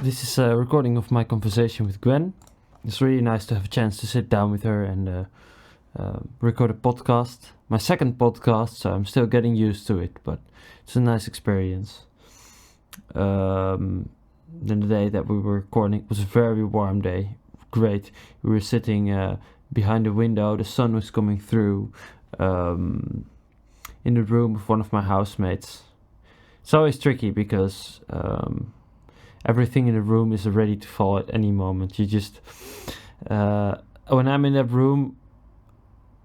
This is a recording of my conversation with Gwen. It's really nice to have a chance to sit down with her and record a podcast. My second podcast, so I'm still getting used to it, but it's a nice experience. Then the day that we were recording was a very warm day. Great. We were sitting behind the window. The sun was coming through in the room of one of my housemates. It's always tricky because everything in the room is ready to fall at any moment. You just when I'm in that room,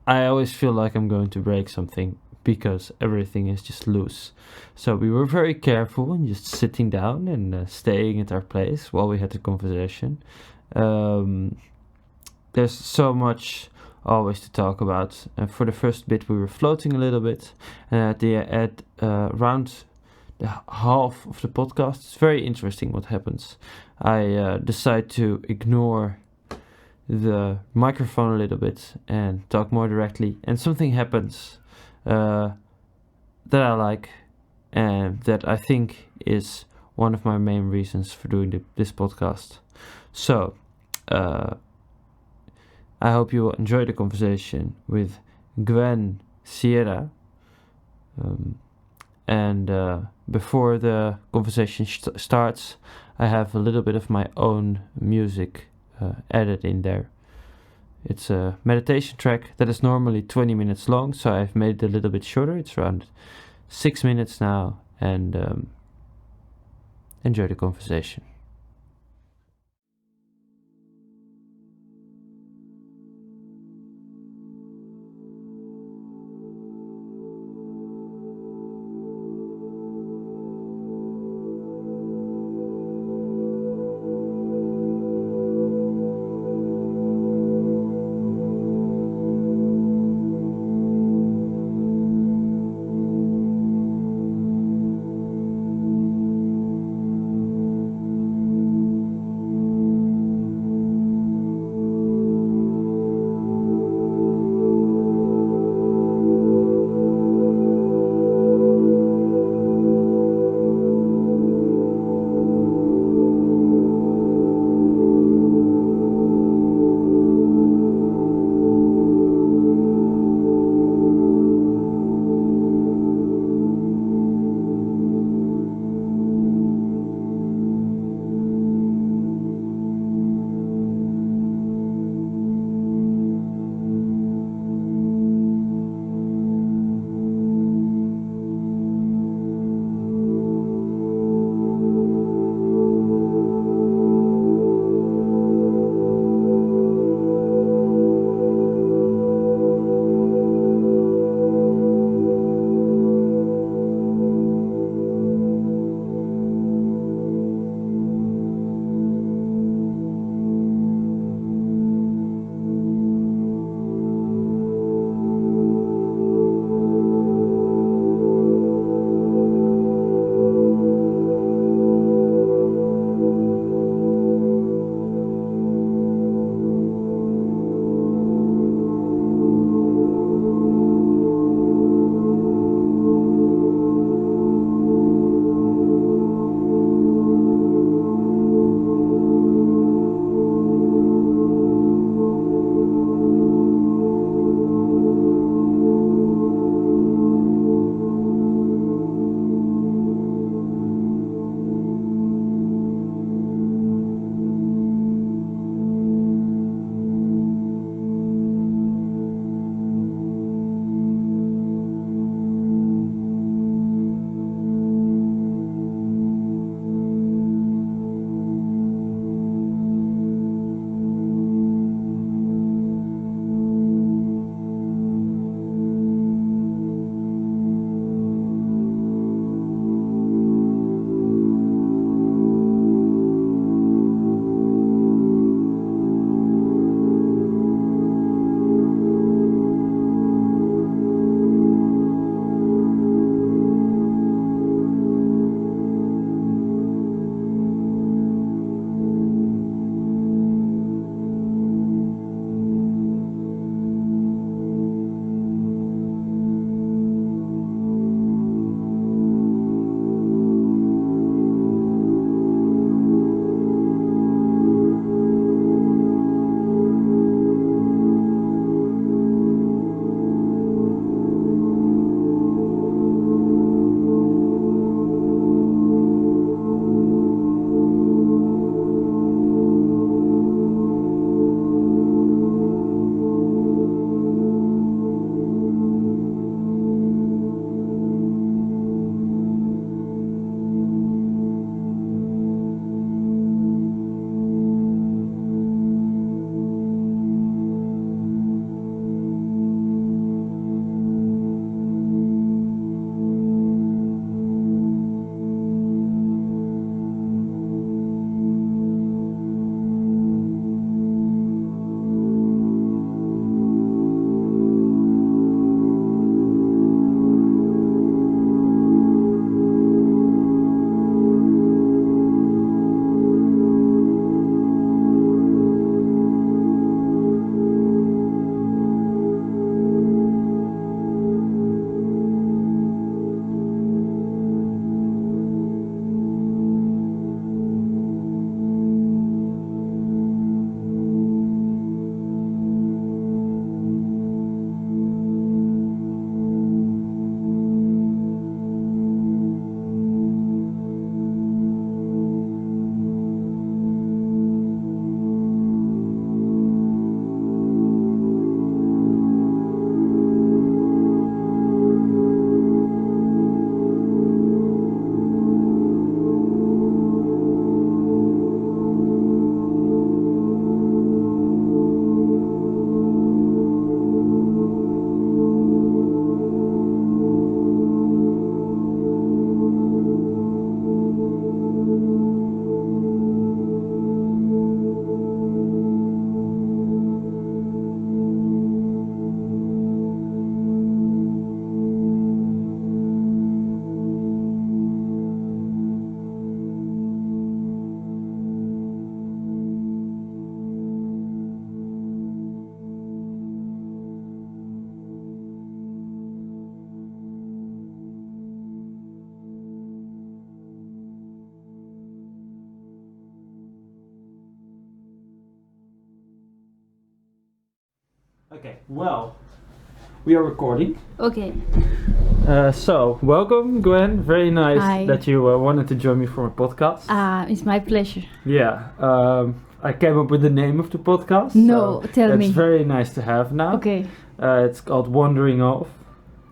I always feel like I'm going to break something because everything is just loose. So we were very careful and just sitting down and staying at our place while we had the conversation. There's so much always to talk about. And for the first bit, we were floating a little bit, and at around the half of the podcast, it's very interesting what happens. I decide to ignore the microphone a little bit and talk more directly, and something happens that I like and that I think is one of my main reasons for doing this podcast. So I hope you will enjoy the conversation with Gwen Sierra. Before the conversation starts, I have a little bit of my own music added in there. It's a meditation track that is normally 20 minutes long, so I've made it a little bit shorter. It's around 6 minutes now, and enjoy the conversation. Okay, well, we are recording. Okay. So, welcome, Gwen. Very nice Hi. that you wanted to join me for my podcast. It's my pleasure. Yeah, I came up with the name of the podcast. No, so tell me. It's very nice to have now. Okay. It's called Wandering Off.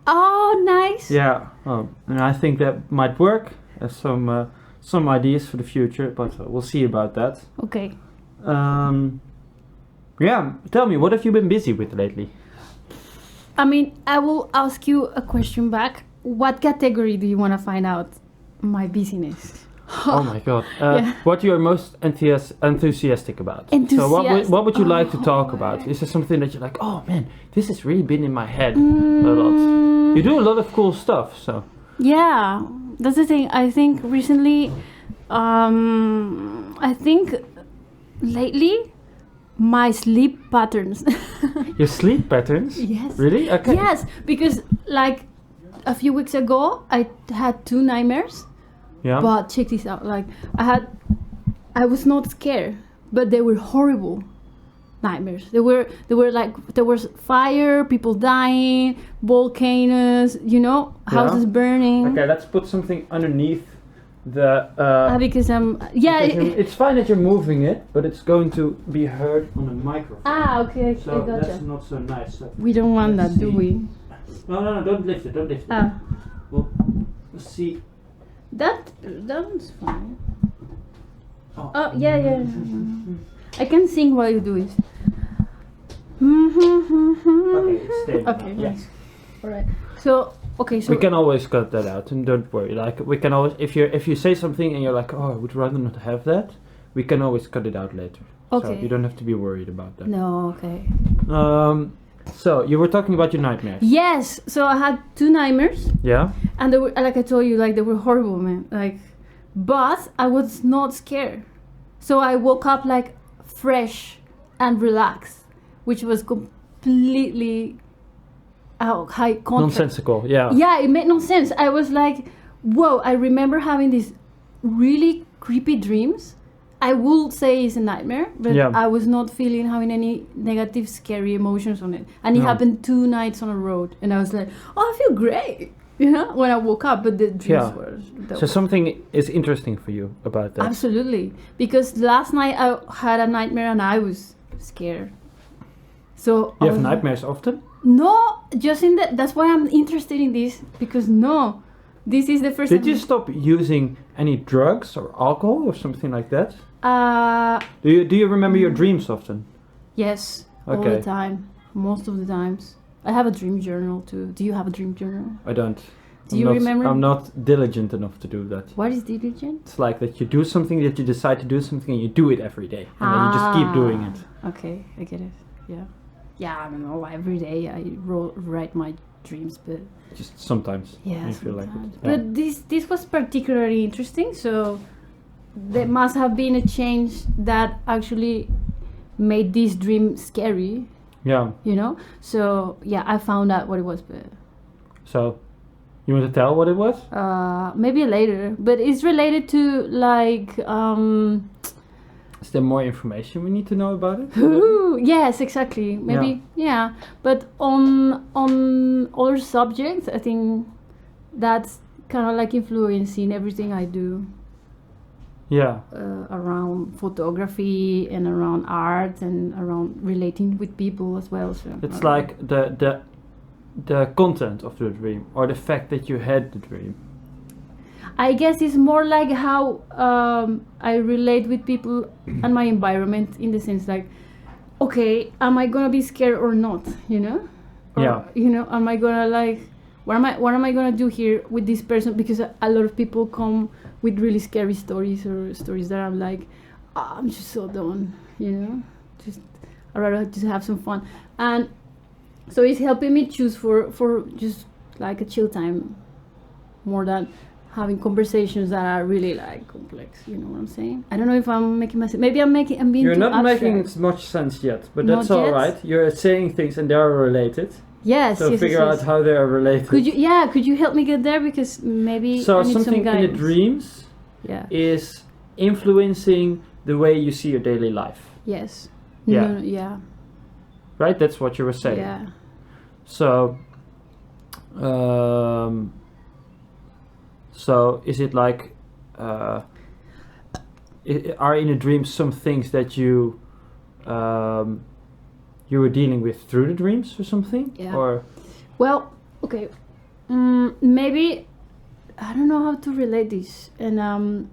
Oh, nice. Yeah, and I think that might work. Some ideas for the future, but we'll see about that. Okay. Yeah, tell me, what have you been busy with lately? I mean, I will ask you a question back. What category do you want to find out my busyness? Oh my god. Yeah. What you're most enthusiastic about? So what would you like to talk about? Is there something that you're like, oh man, this has really been in my head a lot? You do a lot of cool stuff, so. Yeah, that's the thing. I think recently, I think lately, my sleep patterns. Your sleep patterns? Yes. Really? Okay. Yes, because like a few weeks ago, I had 2 nightmares. Yeah. But check this out. Like I was not scared, but they were horrible nightmares. They were like there was fire, people dying, volcanoes, houses burning. Okay, let's put something underneath the. Because it's fine that you're moving it, but it's going to be heard on the microphone. Okay, So I gotcha. that's not so nice. So We don't want let's that, do see. we? No, don't lift it, don't lift it. Well, let's see. That one's fine. Oh, Yeah. I can sing while you do it. Okay, it's stable. Okay, now. nice. Alright. So We can always cut that out, and don't worry. Like we can always, if you say something and you're like, oh, I would rather not have that, we can always cut it out later. So Okay. you don't have to be worried about that. No, okay. So you were talking about your nightmares. Yes, so I had 2 nightmares, Yeah. and they were, like I told you, like they were horrible, man. Like, but I was not scared, so I woke up like fresh and relaxed, which was completely high contrast. Nonsensical. Yeah. Yeah, it made no sense. I was like, whoa! I remember having these really creepy dreams. I will say it's a nightmare, but Yeah. I was not having any negative, scary emotions on it. And it No. happened 2 nights on a road, and I was like, oh, I feel great, when I woke up. But the dreams were. So something is interesting for you about that. Absolutely, because last night I had a nightmare and I was scared. So You I have was- nightmares often? No, just in that's why I'm interested in this, because this is the first Did time. you stop using any drugs or alcohol or something like that? Uh, Do you remember your dreams often? yes, all Okay. the time, most of the times. I have a dream journal too. Do you have a dream journal? I don't. Do you remember? I'm not diligent enough to do that. What is diligent? It's like that you do something, that you decide to do something, and you do it every day, and then you just keep doing it. Okay, I get it. Yeah. Yeah, I don't know. Every day I write my dreams, but Just sometimes. yeah, you feel like sometimes. it. Yeah. But this was particularly interesting. So there must have been a change that actually made this dream scary. Yeah. So yeah, I found out what it was, but So, you want to tell what it was? maybe later. But it's related to like Is there more information we need to know about it? yes, exactly. Maybe yeah. But on other subjects, I think that's kind of like influencing everything I do Yeah. around photography and around art and around relating with people as well. So It's like the content of the dream, or the fact that you had the dream. I guess it's more like how I relate with people and my environment, in the sense like, okay, am I gonna be scared or not? Or, Yeah. Am I gonna like, what am I gonna do here with this person? Because a lot of people come with really scary stories, or stories that I'm like, I'm just so done. Just I'd rather just have some fun, and so it's helping me choose for just like a chill time, more than having conversations that are really like complex. You know what I'm saying? I don't know if I'm making myself. Maybe I'm being You're too not abstract. making much sense yet, but Not that's all yet? right. You're saying things and they are related. Yes. So yes, figure yes, out yes. how they are related. Could you help me get there, because maybe So I need something some in the guidance. dreams Yeah. is influencing the way you see your daily life. Yes. Yeah. No, yeah. right? That's what you were saying. Yeah. So, so is it like, are in a dream some things that you you were dealing with through the dreams or something? Yeah. Or Well, okay. Maybe I don't know how to relate this, and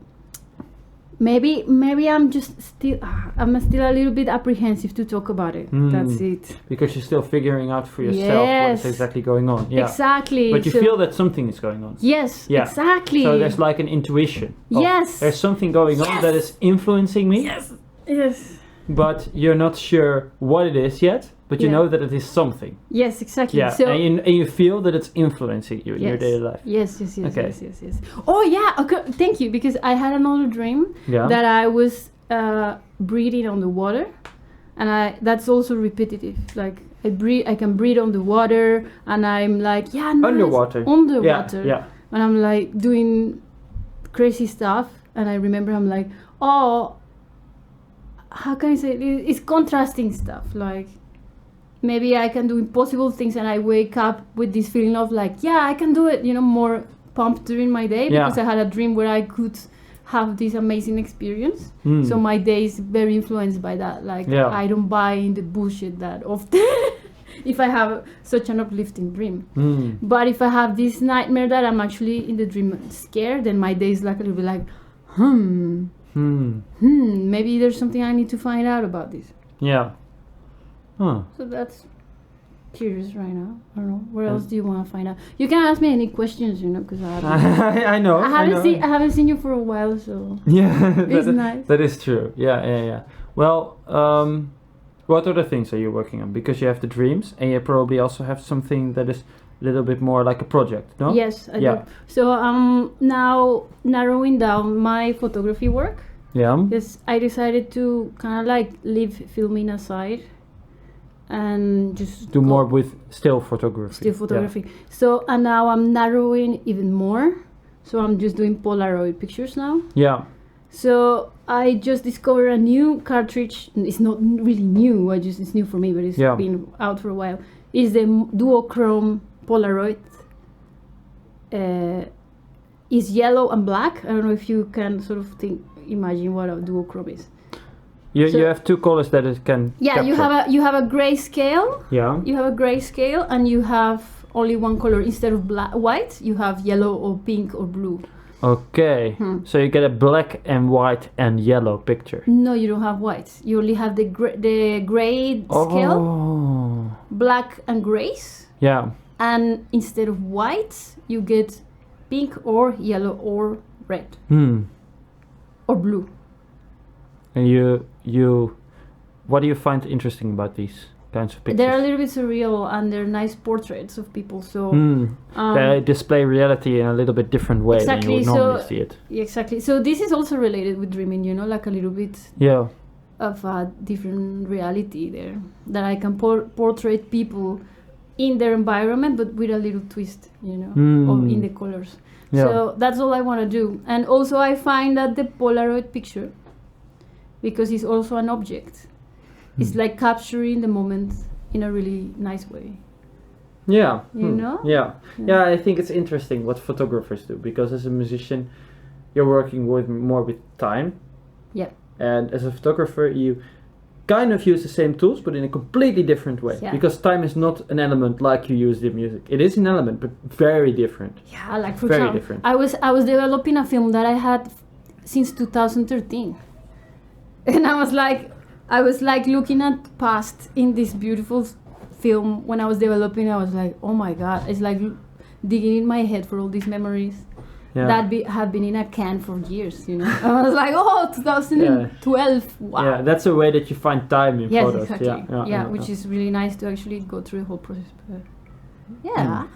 maybe I'm just still I'm still a little bit apprehensive to talk about it. That's it. because you're still figuring out for yourself what is Yes. exactly going on. Yeah. Exactly. But you So- feel that something is going on. Yes. Yeah. Exactly. So there's like an intuition. of, Yes. There's something going on that is influencing me, Yes. Yes. but you're not sure what it is yet, but you Yeah. know that it is something. Yes. Exactly. Yeah, So. and you feel that it's influencing you in your Yes. daily life. Yes. Yes. Yes. Okay. Yes. Oh yeah. Okay. Thank you, because I had another dream Yeah. that I was breathing on the water, and that's also repetitive. Like I can breathe on the water, and I'm like, yeah, nice. Underwater. Underwater. Yeah. And I'm like doing crazy stuff, and I remember I'm like, oh, how can I say it? It's contrasting stuff. Like maybe I can do impossible things, and I wake up with this feeling of like, yeah, I can do it. More pumped during my day Yeah. because I had a dream where I could have this amazing experience. Mm. So my day is very influenced by that. Like Yeah. I don't buy in the bullshit that often if I have such an uplifting dream. Mm. But if I have this nightmare that I'm actually in the dream scared, then my day is like a little bit like, maybe there's something I need to find out about this. Yeah. Huh. So that's curious right now. I don't know. What else do you want to find out? You can ask me any questions, because I haven't, I know. I haven't seen you for a while, so Yeah, it's nice. that is true. Yeah. Well, what other things are you working on? Because you have the dreams, and you probably also have something that is a little bit more like a project, no? Yes, I Yeah. do. So I'm now narrowing down my photography work. Yeah. Because I decided to kind of like leave filming aside and just Do go more with still photography. still photography. So and now I'm narrowing even more. So I'm just doing Polaroid pictures now. Yeah. So I just discovered a new cartridge. It's not really new. It's new for me, but it's Yeah. been out for a while. It's the duochrome Polaroid. It's yellow and black. I don't know if you can sort of imagine what a duochrome is. You So- have two colors that it can. Yeah, you have a gray scale. Yeah. You have a gray scale, and you have only one color instead of white. You have yellow or pink or blue. Okay. So you get a black and white and yellow picture. No, you don't have white. You only have the gray scale, Oh. black and grays. Yeah. And instead of white, you get pink or yellow or red or blue. And you, what do you find interesting about these kinds of pictures? They're a little bit surreal, and they're nice portraits of people. So they display reality in a little bit different way than you would Exactly, normally so- see it. exactly. So this is also related with dreaming. Like a little bit Yeah. of a different reality there, that I can portray people in their environment, but with a little twist, or in the colors. Yeah. So that's all I want to do. And also I find that the Polaroid picture, because it's also an object, it's like capturing the moment in a really nice way. Yeah. You know? Yeah. Yeah. Yeah, I think it's interesting what photographers do, because as a musician you're working more with time. Yeah. And as a photographer you kind of use the same tools but in a completely different way. Yeah. Because time is not an element like you use in music. It is an element but very different. Yeah, like for Very example, different. I was developing a film that I had since 2013. And I was like looking at past in this beautiful film when I was developing. I was like, oh my god, it's like digging in my head for all these memories Yeah. that have been in a can for years. I was like, oh, 2012, wow. Yeah, that's a way that you find time in Yes, photos. exactly. Yeah, Which is really nice to actually go through the whole process. But yeah,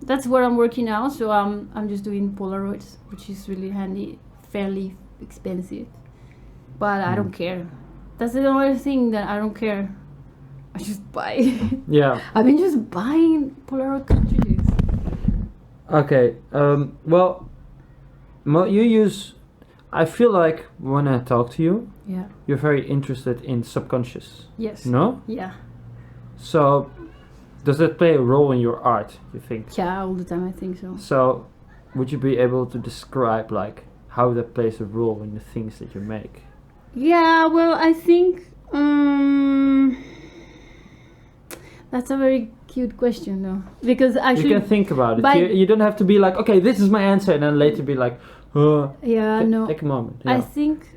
that's where I'm working now. So I'm just doing Polaroids, which is really handy, fairly expensive, but I don't care. That's the only thing that I don't care. I just buy. Yeah. I've been just buying Polaroid cartridges. Okay. Well, you use. I feel like when I talk to you, Yeah. you're very interested in subconscious. Yes. No? Yeah. So, does that play a role in your art, you think? Yeah, all the time I think so. So, would you be able to describe like how that plays a role in the things that you make? Yeah, well, I think that's a very cute question, though, because actually, You can think about it. by- You don't have to be like, okay, this is my answer, and then later be like, yeah, no, take a moment. I Yeah. think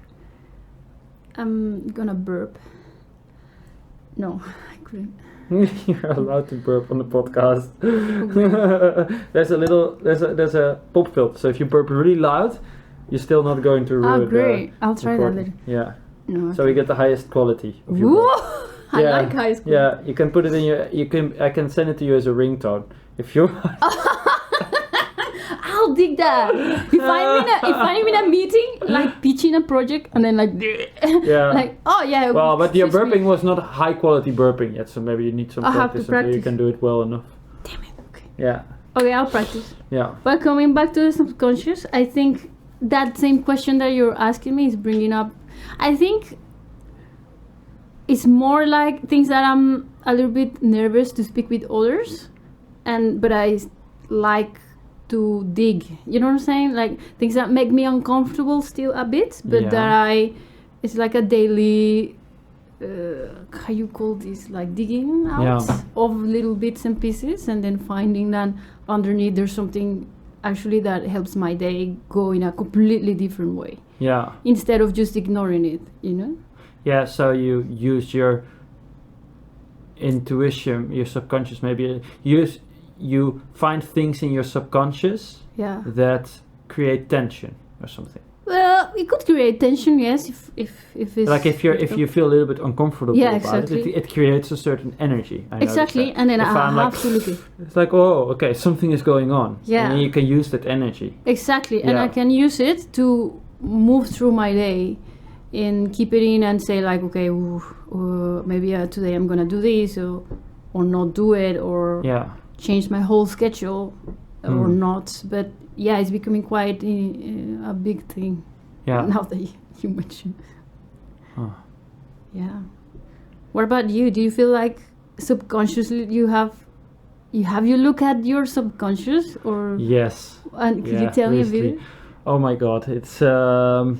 I'm gonna burp. No, I couldn't. You're allowed to burp on the podcast. There's a pop filter, so if you burp really loud, you're still not going to ruin. Oh, great! I'll try that recording. later. Yeah. No. So we get the highest quality of your burp. Whoa! I Yeah, like high school. Yeah, you can put it in your. I can send it to you as a ringtone if you. I'll dig that. If I'm in a meeting, like pitching a project, and then like, Yeah. like, oh yeah. Well, but your excuse me. burping was not high quality burping yet, so maybe you need some I'll have to practice until you practice. can do it well enough. Damn it. Okay. Yeah. Okay, I'll practice. Yeah. But coming back to the subconscious, I think that same question that you're asking me is bringing up. I think it's more like things that I'm a little bit nervous to speak with others, but I like to dig. You know what I'm saying? Like things that make me uncomfortable still a bit, but Yeah. that it's like a daily. How you call this? Like digging out Yeah. of little bits and pieces, and then finding that underneath there's something actually that helps my day go in a completely different way Yeah. instead of just ignoring it, you know? Yeah. So you use your intuition, your subconscious. Maybe you find things in your subconscious Yeah. that create tension or something. Well, it could create tension, yes, if it's Like if you feel a little bit uncomfortable Yeah, about exactly. it creates a certain energy. I noticed exactly, that. and then If I I'm have like, to look it. It's like, oh, okay, something is going on. Yeah. And then you can use that energy. Exactly, and Yeah. I can use it to move through my day and keep it in and say like, okay, maybe today I'm gonna do this or not do it or Yeah. change my whole schedule or Mm. not. But yeah, it's becoming quite a big thing Yeah. now that you mention. Huh. Yeah. What about you? Do you feel like subconsciously you look at your subconscious or Yes. and could you Yeah, tell me a recently. bit? Oh my god, it's a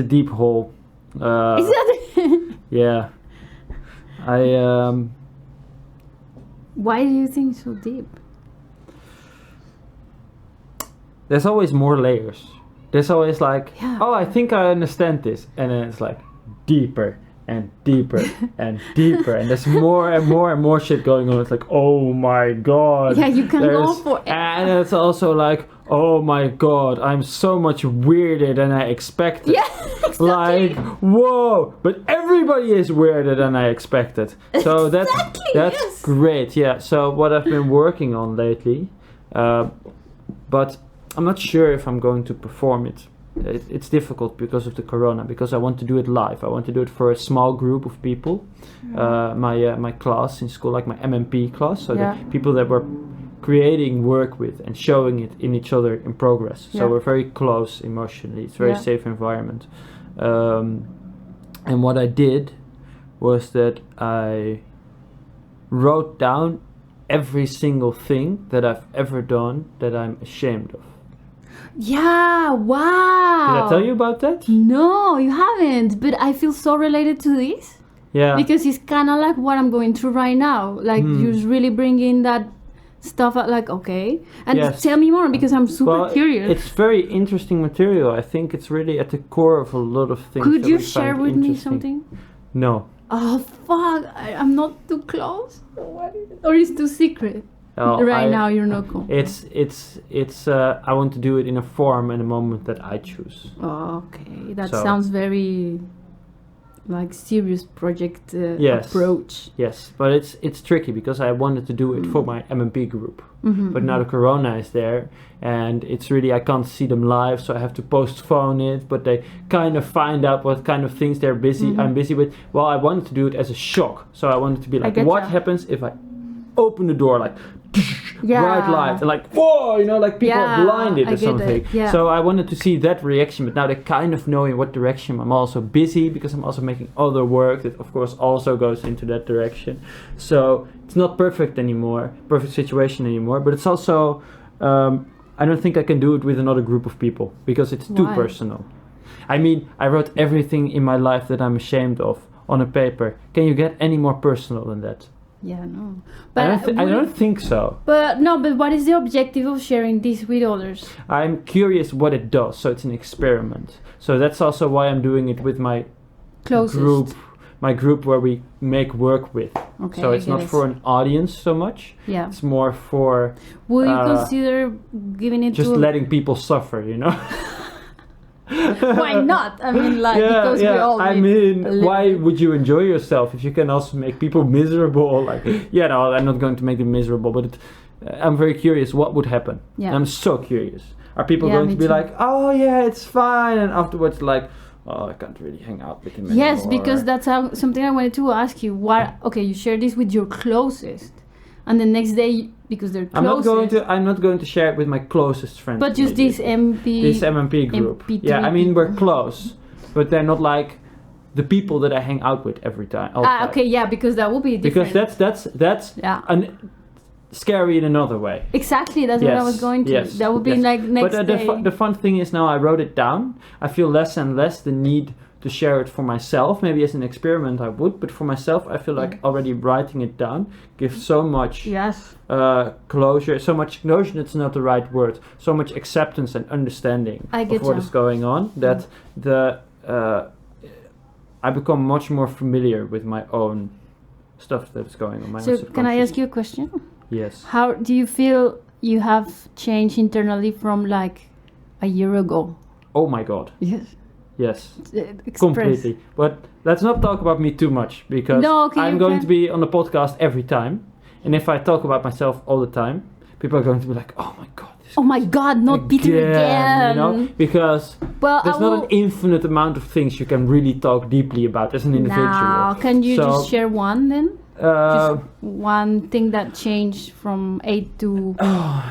deep hole. Is that Yeah. why do you think so deep? There's always more layers. There's always like, Yeah. oh, I think I understand this, and then it's like deeper and deeper and deeper, and there's more and more and more shit going on. It's like, oh my god. Yeah, you can go There's- for And it's also like, oh my god, I'm so much weirder than I expected. Yeah, exactly. Like, whoa, but everybody is weirder than I expected. So that's yes. great. Yeah. So what I've been working on lately, but I'm not sure if I'm going to perform it. It's difficult because of the corona, because I want to do it live. I want to do it for a small group of people. My class in school, like my MMP class, so Yeah. the people that were creating work with and showing it in each other in progress. So Yeah. we're very close emotionally. It's a very Yeah. safe environment. And what I did was that I wrote down every single thing that I've ever done that I'm ashamed of. Yeah, wow. Did I tell you about that? No, you haven't. But I feel so related to this Yeah. because it's kind of like what I'm going through right now. Like you really bring in that stuff. Like okay, and Yes. tell me more because I'm super Well, curious. it's very interesting material. I think it's really at the core of a lot of things. Could that you we share find with me interesting. something? No. Oh fuck! I'm not too close. Or it's too secret. Right now you're not cool. It's I want to do it in a form and a moment that I choose. Okay, that So- sounds very like serious project Yes. approach. Yes, but it's tricky because I wanted to do it for my MMP group. Mhm, But now the corona is there, and it's really I can't see them live, so I have to postpone it. But they kind of find out what kind of things they're busy. Mhm. I'm busy with. Well, I wanted to do it as a shock, so I wanted to be like, get what ya. happens if I open the door like, bright lights, and like, whoa, you know, like people are blinded I or get something. that, yeah. So I wanted to see that reaction, but now they kind of know in what direction. I'm also busy because I'm also making other work that of course also goes into that direction. So it's not perfect situation anymore, but it's also, I don't think I can do it with another group of people because it's too Why? personal. I mean, I wrote everything in my life that I'm ashamed of on a paper. Can you get any more personal than that? Yeah, no. I don't think so. But what is the objective of sharing this with others? I'm curious what it does, so it's an experiment. So that's also why I'm doing it with my Closest. group where we make work with. Okay, So I it's get not it. for an audience so much. Yeah. It's more for Will you consider giving it just to... letting people suffer, you know? Why not? I mean, like, because we all I need mean, a little why bit. would you enjoy yourself if you can also make people miserable? Like, yeah, no, I'm not going to make them miserable, but I'm very curious what would happen. Yeah. I'm so curious. Are people Yeah, going me to be too. like, oh yeah, it's fine, and afterwards like, oh, I can't really hang out with him anymore. Yes, because that's something I wanted to ask you. Okay, you share this with your closest, and the next day, because they're closest... I'm not going to share it with my closest friends. But just this This MMP group. MP3 Yeah, I mean we're people. close, but they're not like the people that I hang out with every time. all the time. Okay, yeah, because that would be different. Because that's Yeah. scary in another way. Exactly, that's what I was Yes, going to. yes, That would be yes. like next But day. the fun thing is now I wrote it down. I feel less and less the need to share it for myself. Maybe as an experiment I would, but for myself I feel like Yeah. already writing it down gives so much Yes. closure, so much closure, that's not the right word, so much acceptance and understanding I get of what ya. is going on, that I become much more familiar with my own stuff that's going on. My own So can I subconscious. ask you a question? Yes. How do you feel you have changed internally from like a year ago? Oh my god. Yes. Yes. Express. Completely. But let's not talk about me too much because No, okay, I'm you going can. to be on the podcast every time. And if I talk about myself all the time, people are going to be like, oh my god. This Oh my God, not Peter again. You know? Because Well, there's I not will... an infinite amount of things you can really talk deeply about as an individual. Now, can you So, just share one then? Uh, Just one thing that changed from 8 to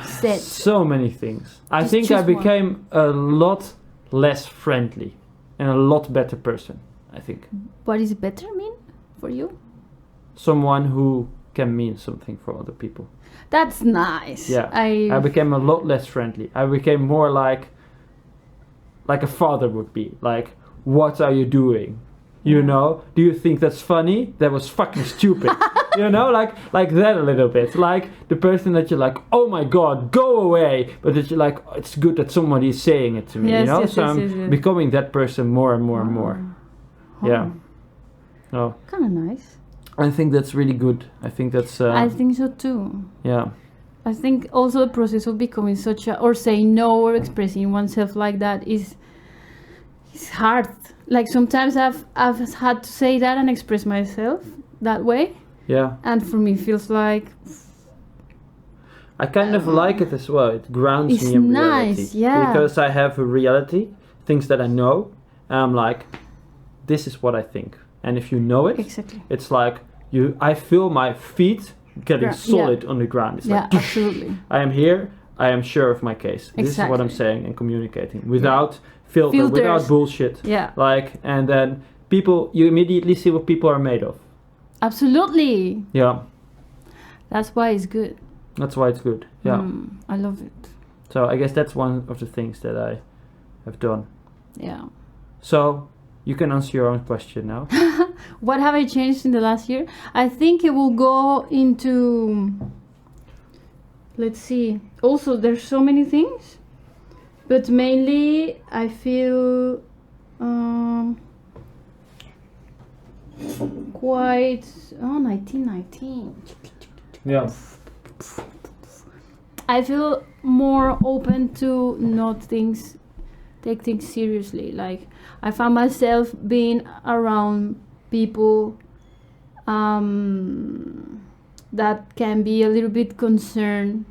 Z. so many things. I Just think I choose one. became a lot less friendly and a lot better person, I think. What is better mean for you? Someone who can mean something for other people. That's nice. Yeah. I became a lot less friendly. I became more like a father would be. Like, what are you doing? You Yeah. know? Do you think that's funny? That was fucking stupid. You know? Like that a little bit. Like the person that you're like, oh my god, go away. But that you're like, oh, it's good that somebody is saying it to me. Yes, you know? yes, So yes, I'm yes, yes. becoming that person more and more and more. Yeah. No. Kind of nice. I think that's really good. I think that's I think so too. yeah. I think also the process of becoming or saying no or expressing oneself like that is hard. Like sometimes I've had to say that and express myself that way, Yeah. and for me it feels like I kind of like it as well. It grounds It's me in reality. nice, yeah. Because I have a reality, things that I know, and I'm like, this is what I think. And if you know it, exactly. it's like I feel my feet getting Yeah. solid on the ground. It's Yeah, like absolutely. I am here, I am sure of my case. This is what I'm Exactly. saying and communicating without filter, Filters. without bullshit. Yeah, Like, and then you immediately see what people are made of. absolutely. Yeah. That's why it's good. That's why it's good. Yeah. I love it. So I guess that's one of the things that I have done. Yeah. So you can answer your own question now. What have I changed in the last year? I think it will go into... Let's see. Also, there's so many things. But mainly, I feel... quite... Oh, 1919. Yeah. I feel more open to take things seriously. Like I found myself being around people that can be a little bit concerned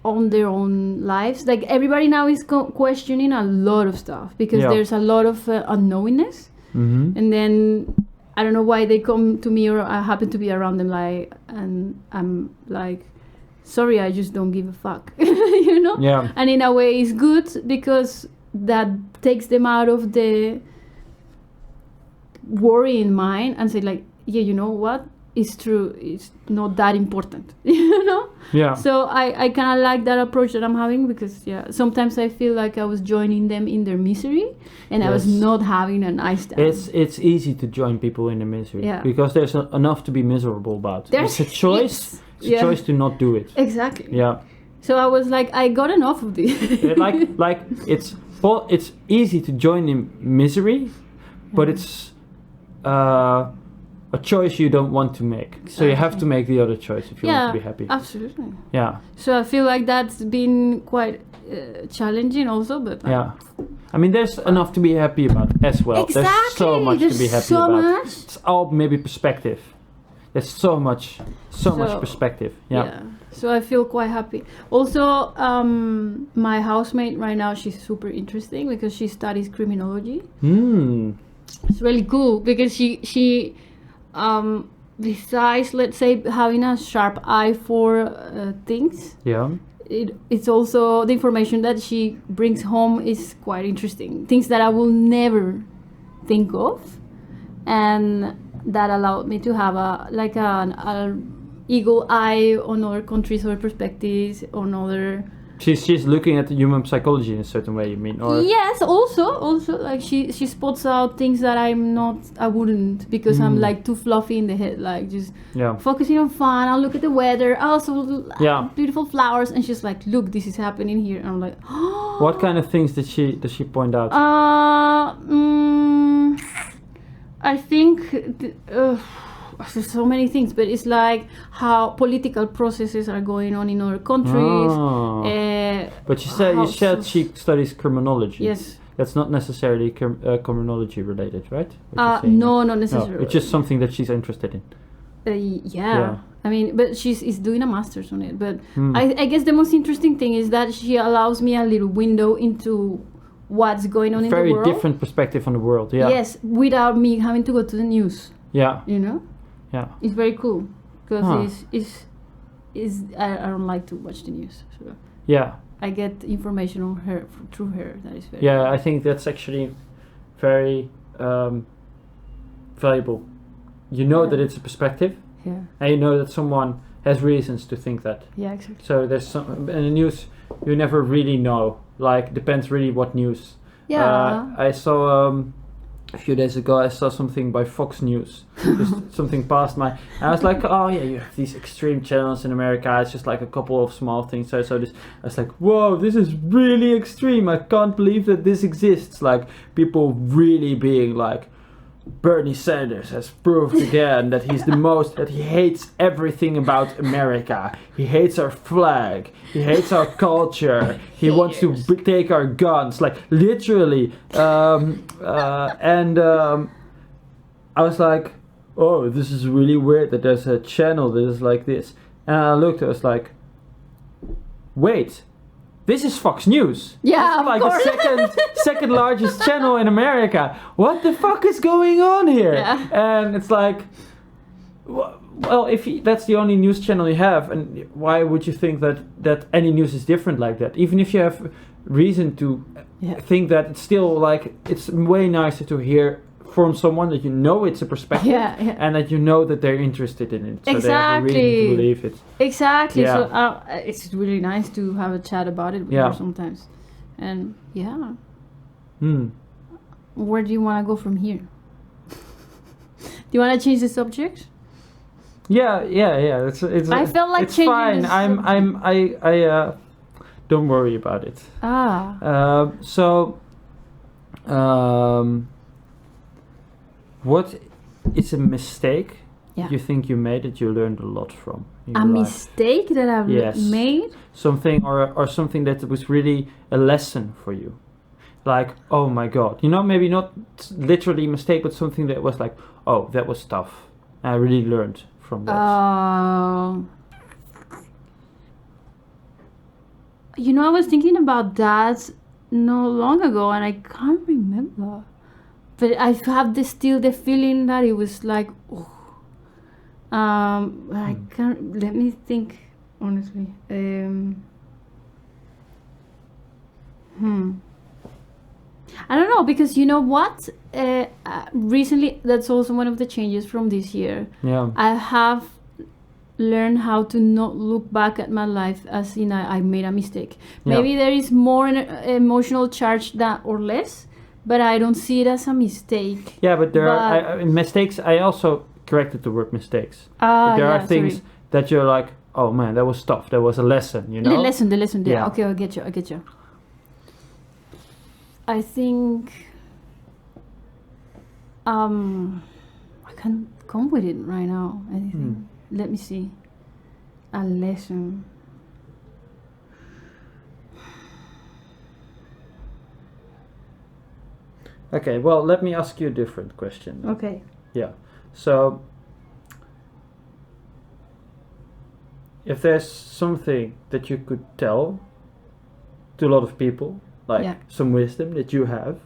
on their own lives. Like everybody now is questioning a lot of stuff because Yeah. there's a lot of unknowingness. Mm-hmm. And then I don't know why they come to me or I happen to be around them, like, and I'm like sorry, I just don't give a fuck. You know. Yeah. And in a way, it's good because that takes them out of the worrying mind and say like, yeah, you know what? It's true. It's not that important. You know. Yeah. So I kind of like that approach that I'm having because sometimes I feel like I was joining them in their misery and I was Yes. not having a nice time. It's easy to join people in the misery because there's enough to be miserable about. There's It's a choice. yes. It's a choice to not do it. Exactly. Yeah. So I was like, I got enough of this. like it's easy to join in misery, but it's a choice you don't want to make. So you have to make the other choice if you want to be happy. Absolutely. Yeah. So I feel like that's been quite challenging also, but Yeah. I mean, there's enough to be happy about as well. Exactly. There's so much to be happy so about. much. It's all maybe perspective. There's so much perspective. Yeah. So I feel quite happy. Also, my housemate right now, she's super interesting because she studies criminology. It's really cool because she besides, let's say, having a sharp eye for things, it's also the information that she brings home is quite interesting. Things that I will never think of, and that allowed me to have an eagle eye on other countries, other perspectives, on other. She's looking at the human psychology in a certain way, you mean? Or Yes, also like she spots out things that I wouldn't because I'm like too fluffy in the head, like just focusing on fun. I'll look at the weather, also beautiful flowers, and she's like, look, this is happening here, and I'm like, oh. What kind of things does she point out? I think there's so many things, but it's like how political processes are going on in other countries. But you said she studies criminology. Yes. That's not necessarily criminology related, right? No, not necessarily. No, it's just something that she's interested in. Yeah. I mean, but is doing a master's on it. But I guess the most interesting thing is that she allows me a little window into what's going on in the world. Very different perspective on the world. Yeah. Yes, without me having to go to the news. Yeah. You know. Yeah. It's very cool because I don't like to watch the news. So yeah. I get information on her through her. That is very. Yeah, I think that's actually very valuable. You know that it's a perspective. Yeah. And you know that someone has reasons to think that. Yeah, exactly. So there's some in the news you never really know. Like depends really what news. Yeah. I saw a few days ago I saw something by Fox News. Just something passed my. And I was like, oh yeah, you have these extreme channels in America. It's just like a couple of small things. So this, I was like, whoa, this is really extreme. I can't believe that this exists. Like people really being like, Bernie Sanders has proved again that he's the most, that he hates everything about America. He hates our flag. He hates our culture. He wants to take our guns. Like literally. And I was like, oh, this is really weird that there's a channel that is like this. And I looked, I was like, wait. This is Fox News. Yeah, this is like the second largest channel in America. What the fuck is going on here? Yeah. And it's like, well, if that's the only news channel you have, and why would you think that any news is different like that? Even if you have reason to think that, it's still like it's way nicer to hear from someone that you know it's a perspective and that you know that they're interested in it, so they have a reason to believe it. Exactly. So it's really nice to have a chat about it with her sometimes. And where do you want to go from here? Do you want to change the subject? Yeah. It's I felt like it's changing fine. the I don't worry about it. What is a mistake you think you made that you learned a lot from? A mistake that I've made? Something or something that was really a lesson for you. Like, oh my god. You know, maybe not literally a mistake, but something that was like, oh, that was tough. I really learned from that. You know, I was thinking about that not long ago and I can't remember. But I have still the feeling that it was like, I can't. Let me think. honestly. I don't know, because you know what? Recently, that's also one of the changes from this year. Yeah. I have learned how to not look back at my life as in I made a mistake. Yeah. Maybe there is more emotional charge that or less, but I don't see it as a mistake. Yeah, but there are mistakes. I also corrected the word mistakes. But there are things that you're like, oh man, that was tough. That was a lesson, you know? The lesson. Yeah. Okay, I get you. I think I can't come with it right now. Anything. Let me see. A lesson. Okay, well, let me ask you a different question. Okay. Yeah. So, if there's something that you could tell to a lot of people, like some wisdom that you have,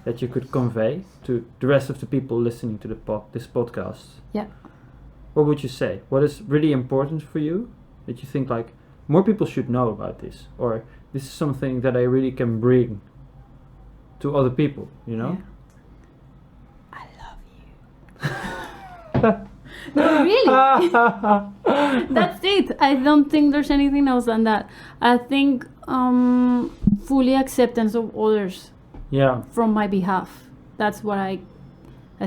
that you could convey to the rest of the people listening to this podcast, what would you say? What is really important for you that you think like more people should know about this, or this is something that I really can bring to other people, you know? I love you. No, really. That's it. I don't think there's anything else than that. I think fully acceptance of others from my behalf. That's what I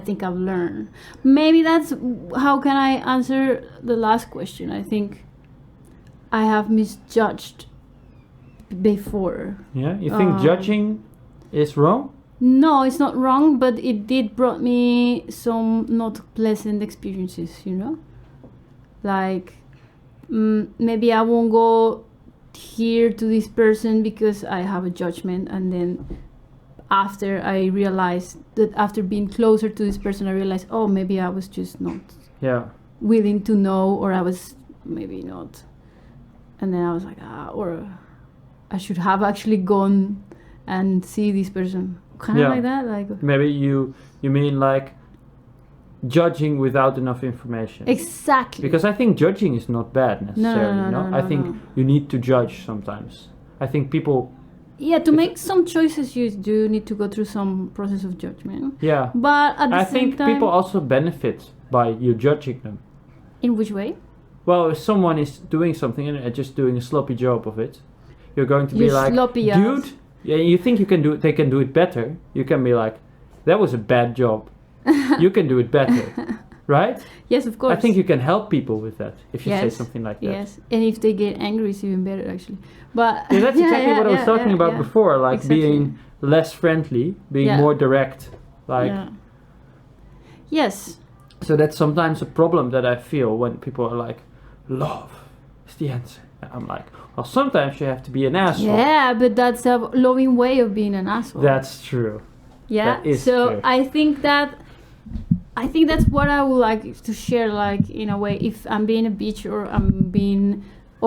think I've learned. Maybe that's how can I answer the last question. I think I have misjudged before. Yeah, you think judging is wrong? No, it's not wrong, but it did brought me some not pleasant experiences, you know? Like, maybe I won't go here to this person because I have a judgment, and then after I realized that after being closer to this person, I realized, oh, maybe I was just not willing to know, or I was maybe not. And then I was like, or I should have actually gone and see this person. Kind of like that, like maybe you mean like judging without enough information. Exactly. Because I think judging is not bad necessarily. No, I think you need to judge sometimes. I think people. Yeah, to make some choices, you do need to go through some process of judgment. Yeah. But at the same time, people also benefit by you judging them. In which way? Well, if someone is doing something and just doing a sloppy job of it, you're going to be like, dude. Yeah, you think they can do it better. You can be like, that was a bad job. You can do it better. Right? Yes, of course. I think you can help people with that if you say something like that. Yes, and if they get angry, it's even better, actually. But that's exactly what I was talking about before, like being less friendly, being more direct. Like, yes. So that's sometimes a problem that I feel when people are like, love is the answer. And I'm like, well, sometimes you have to be an asshole. Yeah, but that's a loving way of being an asshole. That's true. Yeah. That is so true. I think that's what I would like to share. Like, in a way, if I'm being a bitch, or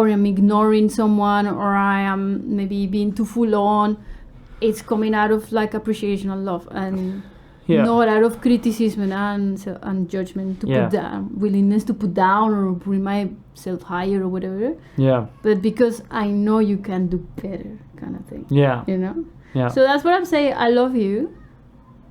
I'm ignoring someone, or I am maybe being too full on, it's coming out of like appreciation and love, and not out of criticism and judgment to put down, willingness to put down or bring myself higher or whatever. Yeah. But because I know you can do better, kind of thing. Yeah. You know. Yeah. So that's what I'm saying. I love you,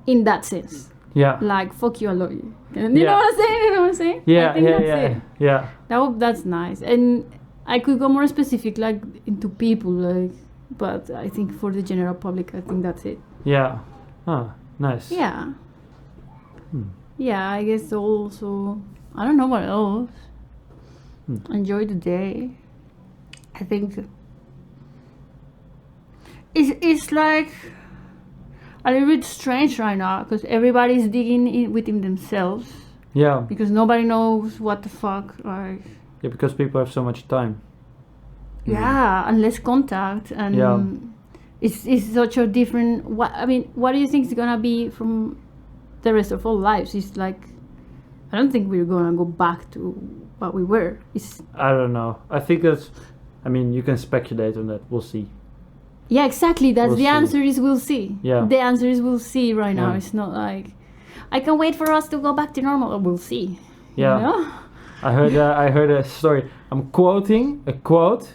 in that sense. Yeah. Like, fuck you, I love you. You know what I'm saying? Yeah. I think that's it. That's nice. And I could go more specific, like into people, like, but I think for the general public, I think that's it. Yeah. Oh. Nice. Yeah. Yeah, I guess also, I don't know what else. Enjoy the day. I think it's like a little bit strange right now, because everybody's digging in within themselves. Yeah. Because nobody knows what the fuck, like. Yeah, because people have so much time. Yeah, and less contact, and it's such a different. What do you think is gonna be from the rest of our lives? It's like, I don't think we're gonna go back to what we were. I don't know. I think that's. You can speculate on that. We'll see. Yeah, exactly. That's the answer. Is we'll see. Yeah. The answer is we'll see right now. It's not like I can wait for us to go back to normal. We'll see. Yeah. You know? I heard a story. I'm quoting a quote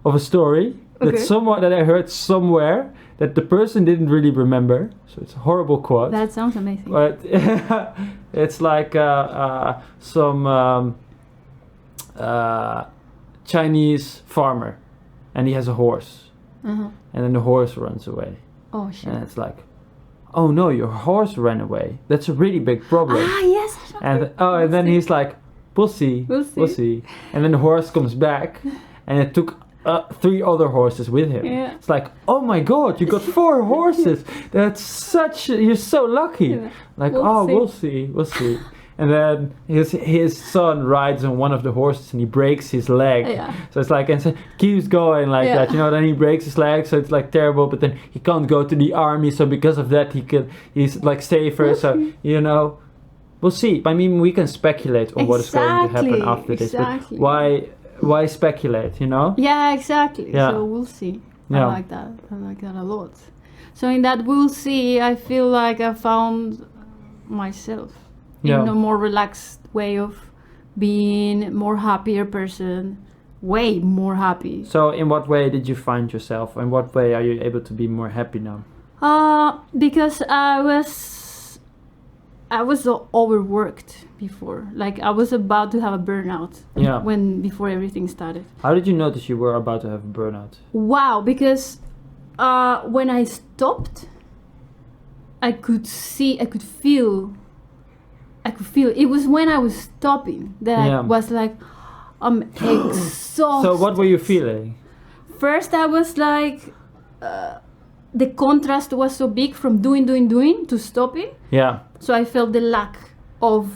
of a story Okay. that I heard somewhere that the person didn't really remember. So it's a horrible quote. That sounds amazing. But it's like some Chinese farmer, and he has a horse, Uh-huh. and then the horse runs away, Oh shit. and it's like, oh no, your horse ran away. That's a really big problem. Yes. And then he's like, we'll see, We'll see. and then the horse comes back, and it took 3 other horses with him. Yeah. It's like, oh my god, you got 4 horses. You're so lucky. Yeah. Like, We'll see. we'll see. And then his son rides on one of the horses and he breaks his leg. Yeah. So it's like, and so keeps going like Yeah. that, you know. Then he breaks his leg, so it's like terrible. But then he can't go to the army, so because of that, he's like safer. So you know, we'll see. I mean, we can speculate on what is going to happen after this. But Exactly. why speculate? You know? Yeah, exactly. Yeah. So we'll see. Yeah. I like that. I like that a lot. So in that we'll see, I feel like I found myself Yeah. in a more relaxed way of being more happier person, way more happy. So in what way did you find yourself? In what way are you able to be more happy now? Because I was overworked before. Like I was about to have a burnout. Yeah. Before everything started. How did you notice you were about to have a burnout? Wow, because when I stopped, I could feel. It was when I was stopping that Yeah. I was like, I'm exhausted. So what were you feeling? First, I was like, the contrast was so big from doing to stopping. Yeah. So I felt the lack of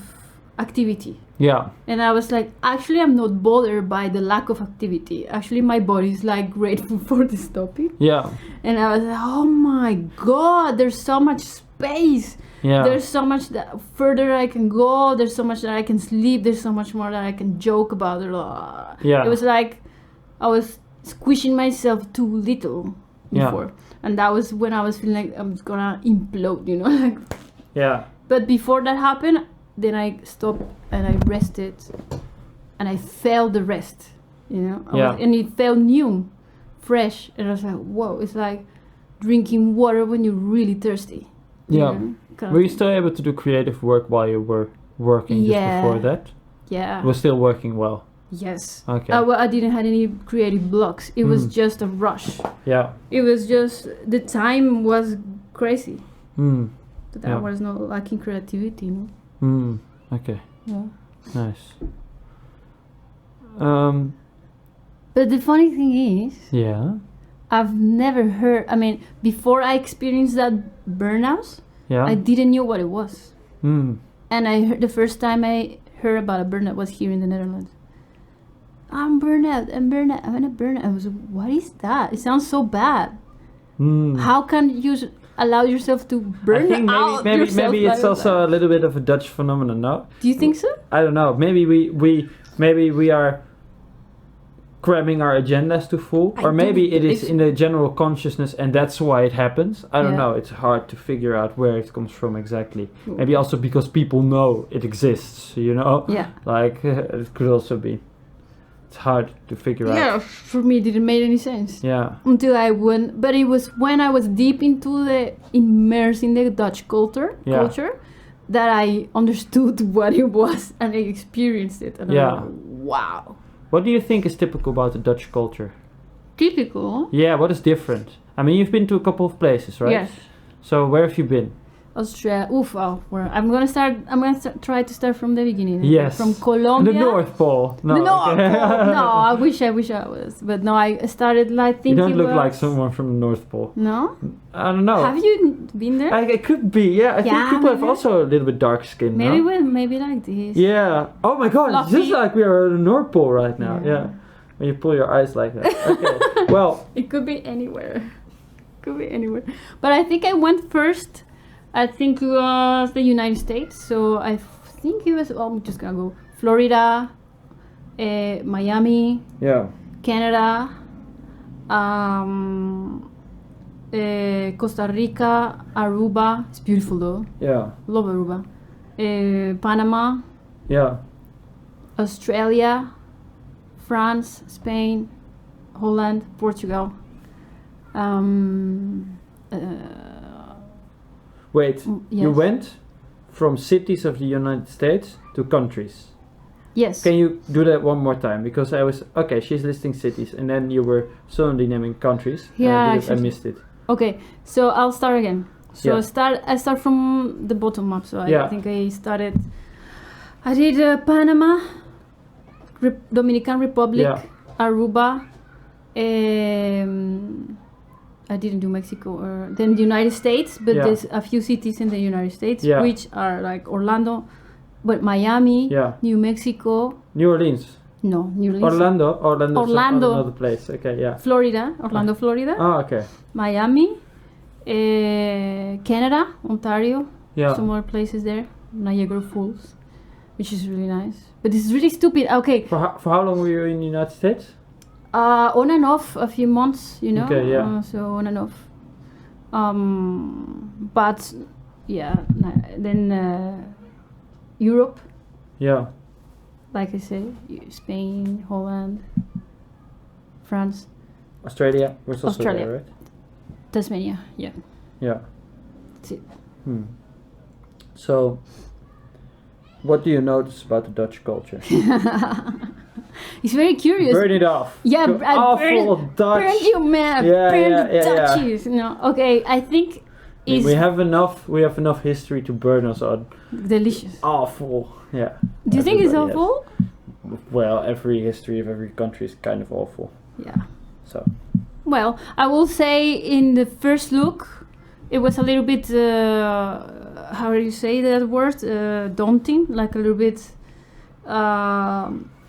activity. Yeah. And I was like, actually, I'm not bothered by the lack of activity. Actually, my body is like grateful for the stopping. Yeah. And I was like, oh my God, there's so much space. Yeah. There's so much that further I can go. There's so much that I can sleep. There's so much more that I can joke about. Yeah. It was like I was squishing myself too little before. Yeah. And that was when I was feeling like I'm gonna implode, you know? Like, Yeah. but before that happened, then I stopped and I rested. And I felt the rest, you know? And it felt new, fresh. And I was like, whoa, it's like drinking water when you're really thirsty. Yeah. You know? Were you still able to do creative work while you were working just before that? Yeah. It was still working well. Yes. Okay. Well, I didn't have any creative blocks. It was just a rush. Yeah. It was just the time was crazy. Mm. But I was not lacking creativity, you know. Mm. Okay. Yeah. Nice. But the funny thing is, Yeah. I've never heard. I mean, before I experienced that burnout, Yeah. I didn't know what it was. Mm. And I heard the first time I heard about a burnout was here in the Netherlands. I'm burnout. I'm in a burnout. I was like, what is that? It sounds so bad. Mm. How can you allow yourself to burn I think out maybe yourself it's like also that? a little bit of a Dutch phenomenon, no? Do you think so? I don't know. Maybe we are cramming our agendas too full, or maybe it is in the general consciousness, and that's why it happens. I don't know. It's hard to figure out where it comes from exactly. Maybe also because people know it exists. You know? Yeah. Like it could also be. It's hard to figure out. Yeah, for me it didn't make any sense. Yeah. Until I went, but it was when I was deep into immersed in the Dutch culture that I understood what it was and I experienced it. And I'm like, wow. What do you think is typical about the Dutch culture? Typical? Yeah, what is different? I mean, you've been to a couple of places, right? Yes. So where have you been? Australia. I'm gonna try to start from the beginning. Yes. From Colombia. The North Pole. No, the North okay. Pole. No, I wish I was. But no, I started like thinking. You don't look like someone from the North Pole. No? I don't know. Have you been there? It could be, yeah. I think people have also a little bit dark skin. Maybe no? maybe like this. Yeah. Oh my god, it's just Fluffy. like we are at the North Pole right now. Yeah. When you pull your eyes like that. Okay. Well. It could be anywhere. But I think I went first. I think it was the United States. So I think it was. I'm just gonna go Florida, Miami. Yeah. Canada. Costa Rica, Aruba. It's beautiful though. Yeah. Love Aruba. Panama. Yeah. Australia, France, Spain, Holland, Portugal. Wait, you Yes. went from cities of the United States to countries. Yes. Can you do that one more time? Because I was okay. She's listing cities, and then you were suddenly naming countries. Yeah, because I exactly. missed it. Okay, so I'll start again. So Yeah. I start from the bottom up. So I Yeah. think I did Panama, Dominican Republic, Yeah. Aruba. I didn't do Mexico or then the United States, but Yeah. there's a few cities in the United States Yeah. which are like Orlando, but Miami, Yeah. New Mexico. New Orleans, No, New Orleans. Orlando, Orlando. another place. Okay, yeah. Florida, Orlando, Florida. Oh, okay. Miami, Canada, Ontario, Yeah. some more places there, Niagara Falls, which is really nice. But it's really stupid. Okay, For how long were you in the United States? on and off a few months, you know. Okay, yeah. So on and off. But yeah, then Europe, Yeah. like I say, Spain, Holland, France, Australia was also Australia. there, right? Tasmania. Yeah, Yeah. that's it. So, what do you notice about the Dutch culture? He's very curious. Burn it off. Yeah, Go awful Dutch. burn you, man. Yeah, burn yeah, the yeah, yeah. Dutchies. No, okay. I think I mean, it's we have enough history to burn us on. delicious. Awful. Yeah. Do you think it's Everybody has. awful? Well, every history of every country is kind of awful. Yeah. So. Well, I will say in the first look, it was a little bit. How do you say that word? Daunting, like a little bit.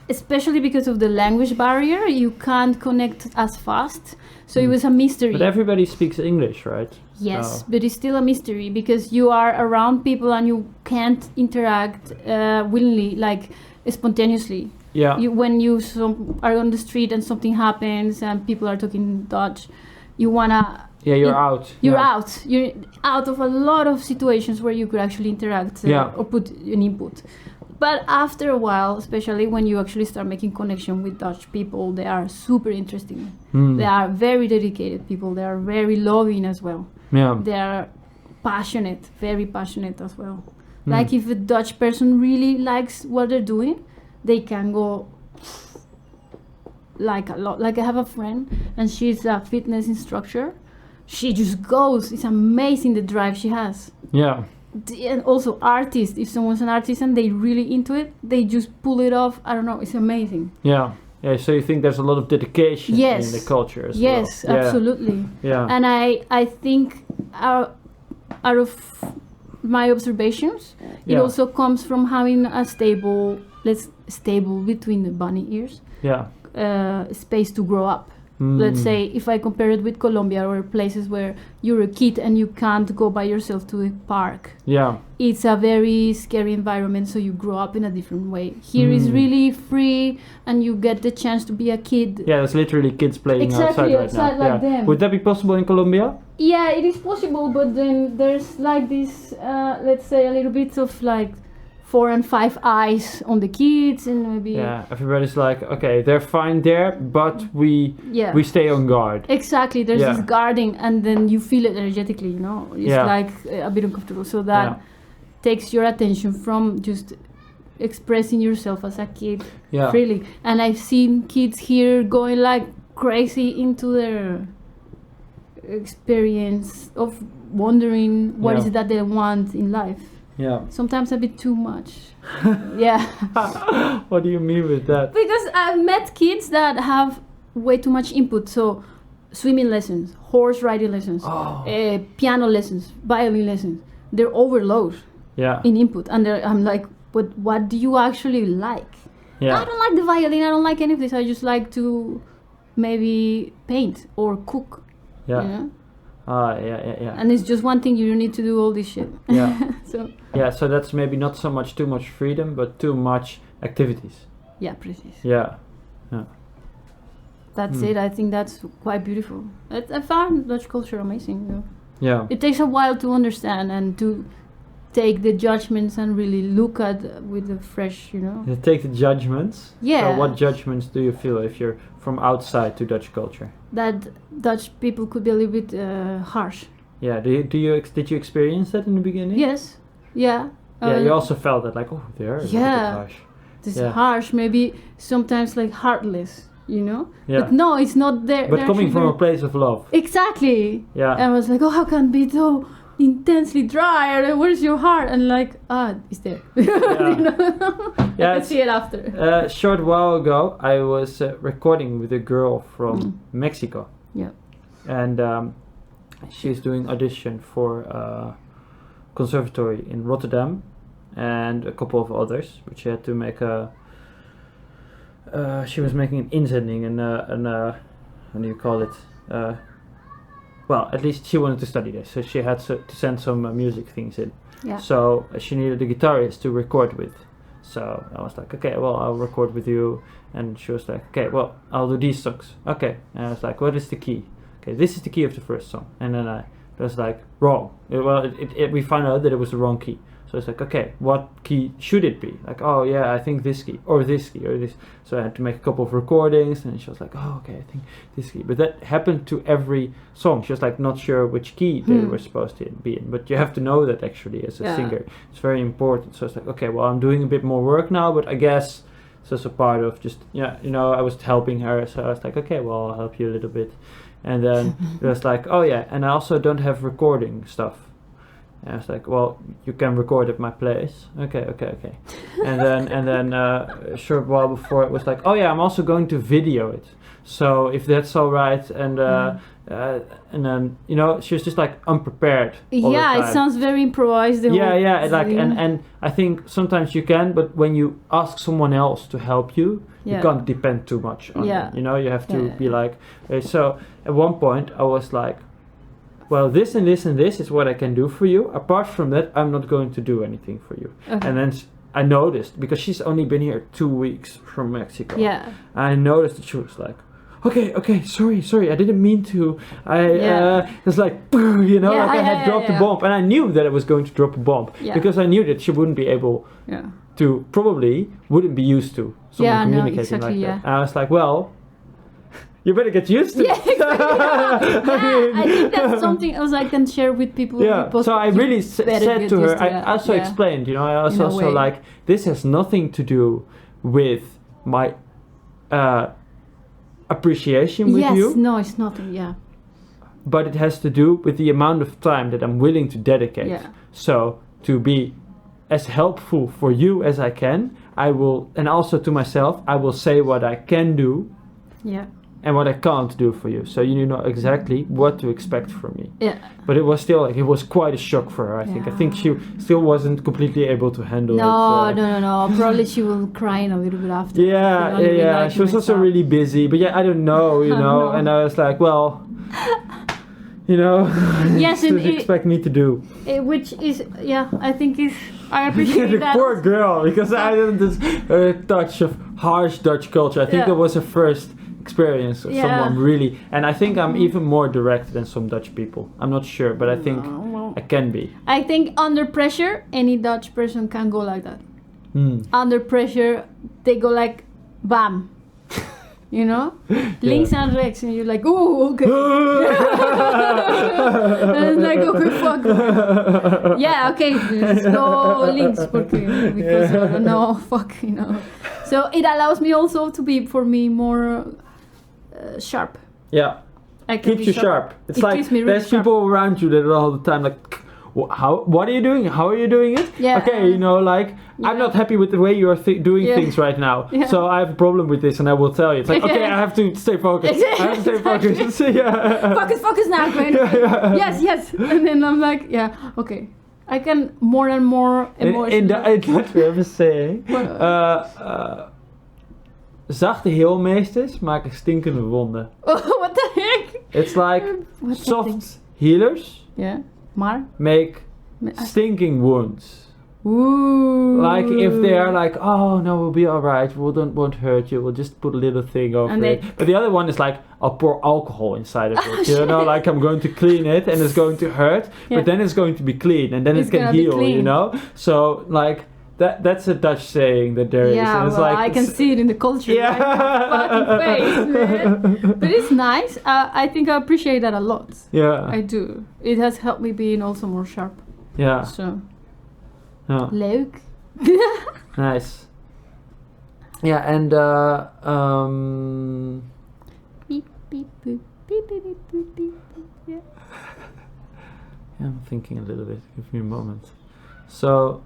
Especially because of the language barrier, you can't connect as fast. So it was a mystery. But everybody speaks English, right? Yes, Oh. but it's still a mystery because you are around people and you can't interact willingly, like spontaneously. Yeah. When you are on the street and something happens and people are talking Dutch, you wanna. Yeah, you're out. You're Yeah. out. You're out of a lot of situations where you could actually interact Yeah. or put an input. But after a while, especially when you actually start making connection with Dutch people, they are super interesting. They are very dedicated people. They are very loving as well. Yeah. They are passionate, very passionate as well. Like if a Dutch person really likes what they're doing, they can go like a lot. Like I have a friend and she's a fitness instructor. She just goes. It's amazing the drive she has. Yeah. And also artists. If someone's an artist and they're really into it, they just pull it off. I don't know. It's amazing. Yeah. Yeah. So you think there's a lot of dedication Yes. in the culture as Yes, well? absolutely. Yeah. And I think out of my observations, it Yeah. also comes from having a stable between the bunny ears Yeah. space to grow up. Let's say if I compare it with Colombia or places where you're a kid and you can't go by yourself to the park. Yeah. It's a very scary environment, so you grow up in a different way. Here is really free and you get the chance to be a kid. Yeah, there's literally kids playing Exactly, outside right now. outside like Yeah. them. Would that be possible in Colombia? Yeah, it is possible, but then there's like this, let's say a little bit of like 4 and 5 eyes on the kids and maybe... Yeah, everybody's like, okay, they're fine there, but we stay on guard. Exactly, there's Yeah. this guarding and then you feel it energetically, you know? It's Yeah. like a bit uncomfortable, so that takes your attention from just expressing yourself as a kid Yeah. freely. And I've seen kids here going like crazy into their experience of wondering what Yeah. is it that they want in life. Yeah. Sometimes a bit too much. Yeah. What do you mean with that? Because I've met kids that have way too much input. So swimming lessons, horse riding lessons, piano lessons, violin lessons. They're overload Yeah. in input. And I'm like, but what do you actually like? Yeah. I don't like the violin. I don't like any of this. I just like to maybe paint or cook. Yeah. You know? Yeah. And it's just one thing. You don't need to do all this shit. Yeah. So Yeah, so that's maybe not so much too much freedom, but too much activities. yeah, precies. Yeah. That's it. I think that's quite beautiful. I found Dutch culture amazing. You know? Yeah. It takes a while to understand and to take the judgments and really look at with a fresh, You take the judgments. Yeah. So what judgments do you feel if you're from outside to Dutch culture? that Dutch people could be a little bit harsh. Yeah. Did you experience that in the beginning? Yes. Yeah. Yeah. You also felt that like, oh, they are a little bit Yeah. harsh. This Yeah. harsh, maybe sometimes like heartless, Yeah. But no, it's not there. But they're coming actually from a very- place of love. Exactly. Yeah. I was like, oh, how can it be so intensely dry? And where's your heart? And like, it's there. I Yeah, can see it after. A short while ago, I was recording with a girl from Mexico. Yeah. And she's doing audition for conservatory in Rotterdam and a couple of others, which she had to make she was making an inzending and how do you call it? Well, at least she wanted to study this, so she had to send some music things in. Yeah. So she needed a guitarist to record with. So I was like, okay, well, I'll record with you. And she was like, okay, well, I'll do these songs. Okay. And I was like, what is the key? Okay, this is the key of the first song. And then I was like, wrong. We found out that it was the wrong key. So it's like, okay, what key should it be? Like, oh yeah, I think this key, or this key, or this. So I had to make a couple of recordings, and she was like, oh, okay, I think this key. But that happened to every song. She was like, not sure which key they were supposed to be in. But you have to know that actually as a singer. It's very important. So it's like, okay, well, I'm doing a bit more work now, but I guess it's also part of just, I was helping her. So I was like, okay, well, I'll help you a little bit. And then it was like, oh yeah, and I also don't have recording stuff. And I was like, well, you can record at my place. Okay. And then a short while before it was like, oh yeah, I'm also going to video it. So if that's all right, and then she was just like unprepared. All the time. It sounds very improvised. And I think sometimes you can, but when you ask someone else to help you, you can't depend too much on them. You have to be like. So at one point I was like, well, this and this and this is what I can do for you. Apart from that, I'm not going to do anything for you. Okay. And then I noticed, because she's only been here 2 weeks from Mexico. Yeah. I noticed that she was like, okay, sorry, I didn't mean to. It's like, I had dropped a bomb. And I knew that I was going to drop a bomb. Yeah. Because I knew that she wouldn't be able to, probably wouldn't be used to someone communicating like that. And I was like, well, you better get used to it. I think that's something else I can share with people. Yeah, so I really said to her, I also explained, I also like, this has nothing to do with my appreciation with you. Yes, no, it's nothing, But it has to do with the amount of time that I'm willing to dedicate. Yeah. So to be as helpful for you as I can, I will, and also to myself, I will say what I can do. Yeah. And what I can't do for you, so you know exactly what to expect from me. Yeah. But it was still it was quite a shock for her. I think she still wasn't completely able to handle it. No. Probably she will cry in a little bit after. Yeah. She was also really busy, but I don't know, No. And I was like, well, yes, to expect me to do. Which is, I think is. I appreciate the that. Poor girl, because I had this touch of harsh Dutch culture. I think it was her first experience of someone really, and I think I'm even more direct than some Dutch people. I'm not sure, but I think I can be. I think under pressure, any Dutch person can go like that. Under pressure, they go like, bam. Links and rechts, and you're like, oh, okay. And it's like, okay, fuck. Yeah, okay, let's go links, because no, fuck, So it allows me also to be, for me, more sharp. Yeah, keeps you sharp. It's like there's people around you that are all the time like, what are you doing? How are you doing it? Yeah. Okay, I'm not happy with the way you are doing things right now. Yeah. So I have a problem with this, and I will tell you. It's like, okay, I have to stay focused. I have to stay focused. Focus now, Gwen. Yes. And then I'm like, okay. I can more and more emotional. In Dutch we have a saying. Zachte heelmeesters maken stinkende wonden. What the heck? It's like soft healers maar make stinking wounds. Ooh. Like if they are like, oh no, we'll be alright, won't hurt you, we'll just put a little thing over And it. But the other one is like, I'll pour alcohol inside of it. You know, like I'm going to clean it and it's going to hurt, but then it's going to be clean and then It's it can gonna be heal, you clean. know? So like that's a Dutch saying that there is. Yeah, And it's well, like, I can see it in the culture. Yeah. Right? Fucking face, man. But it's nice. I think I appreciate that a lot. Yeah. I do. It has helped me being also more sharp. Yeah. So, Yeah. leuk. Nice. Yeah, and Beep, beep, boop. Beep, beep, beep, boop, beep, boop. Yeah. yeah, I'm thinking a little bit. Give me a moment. So,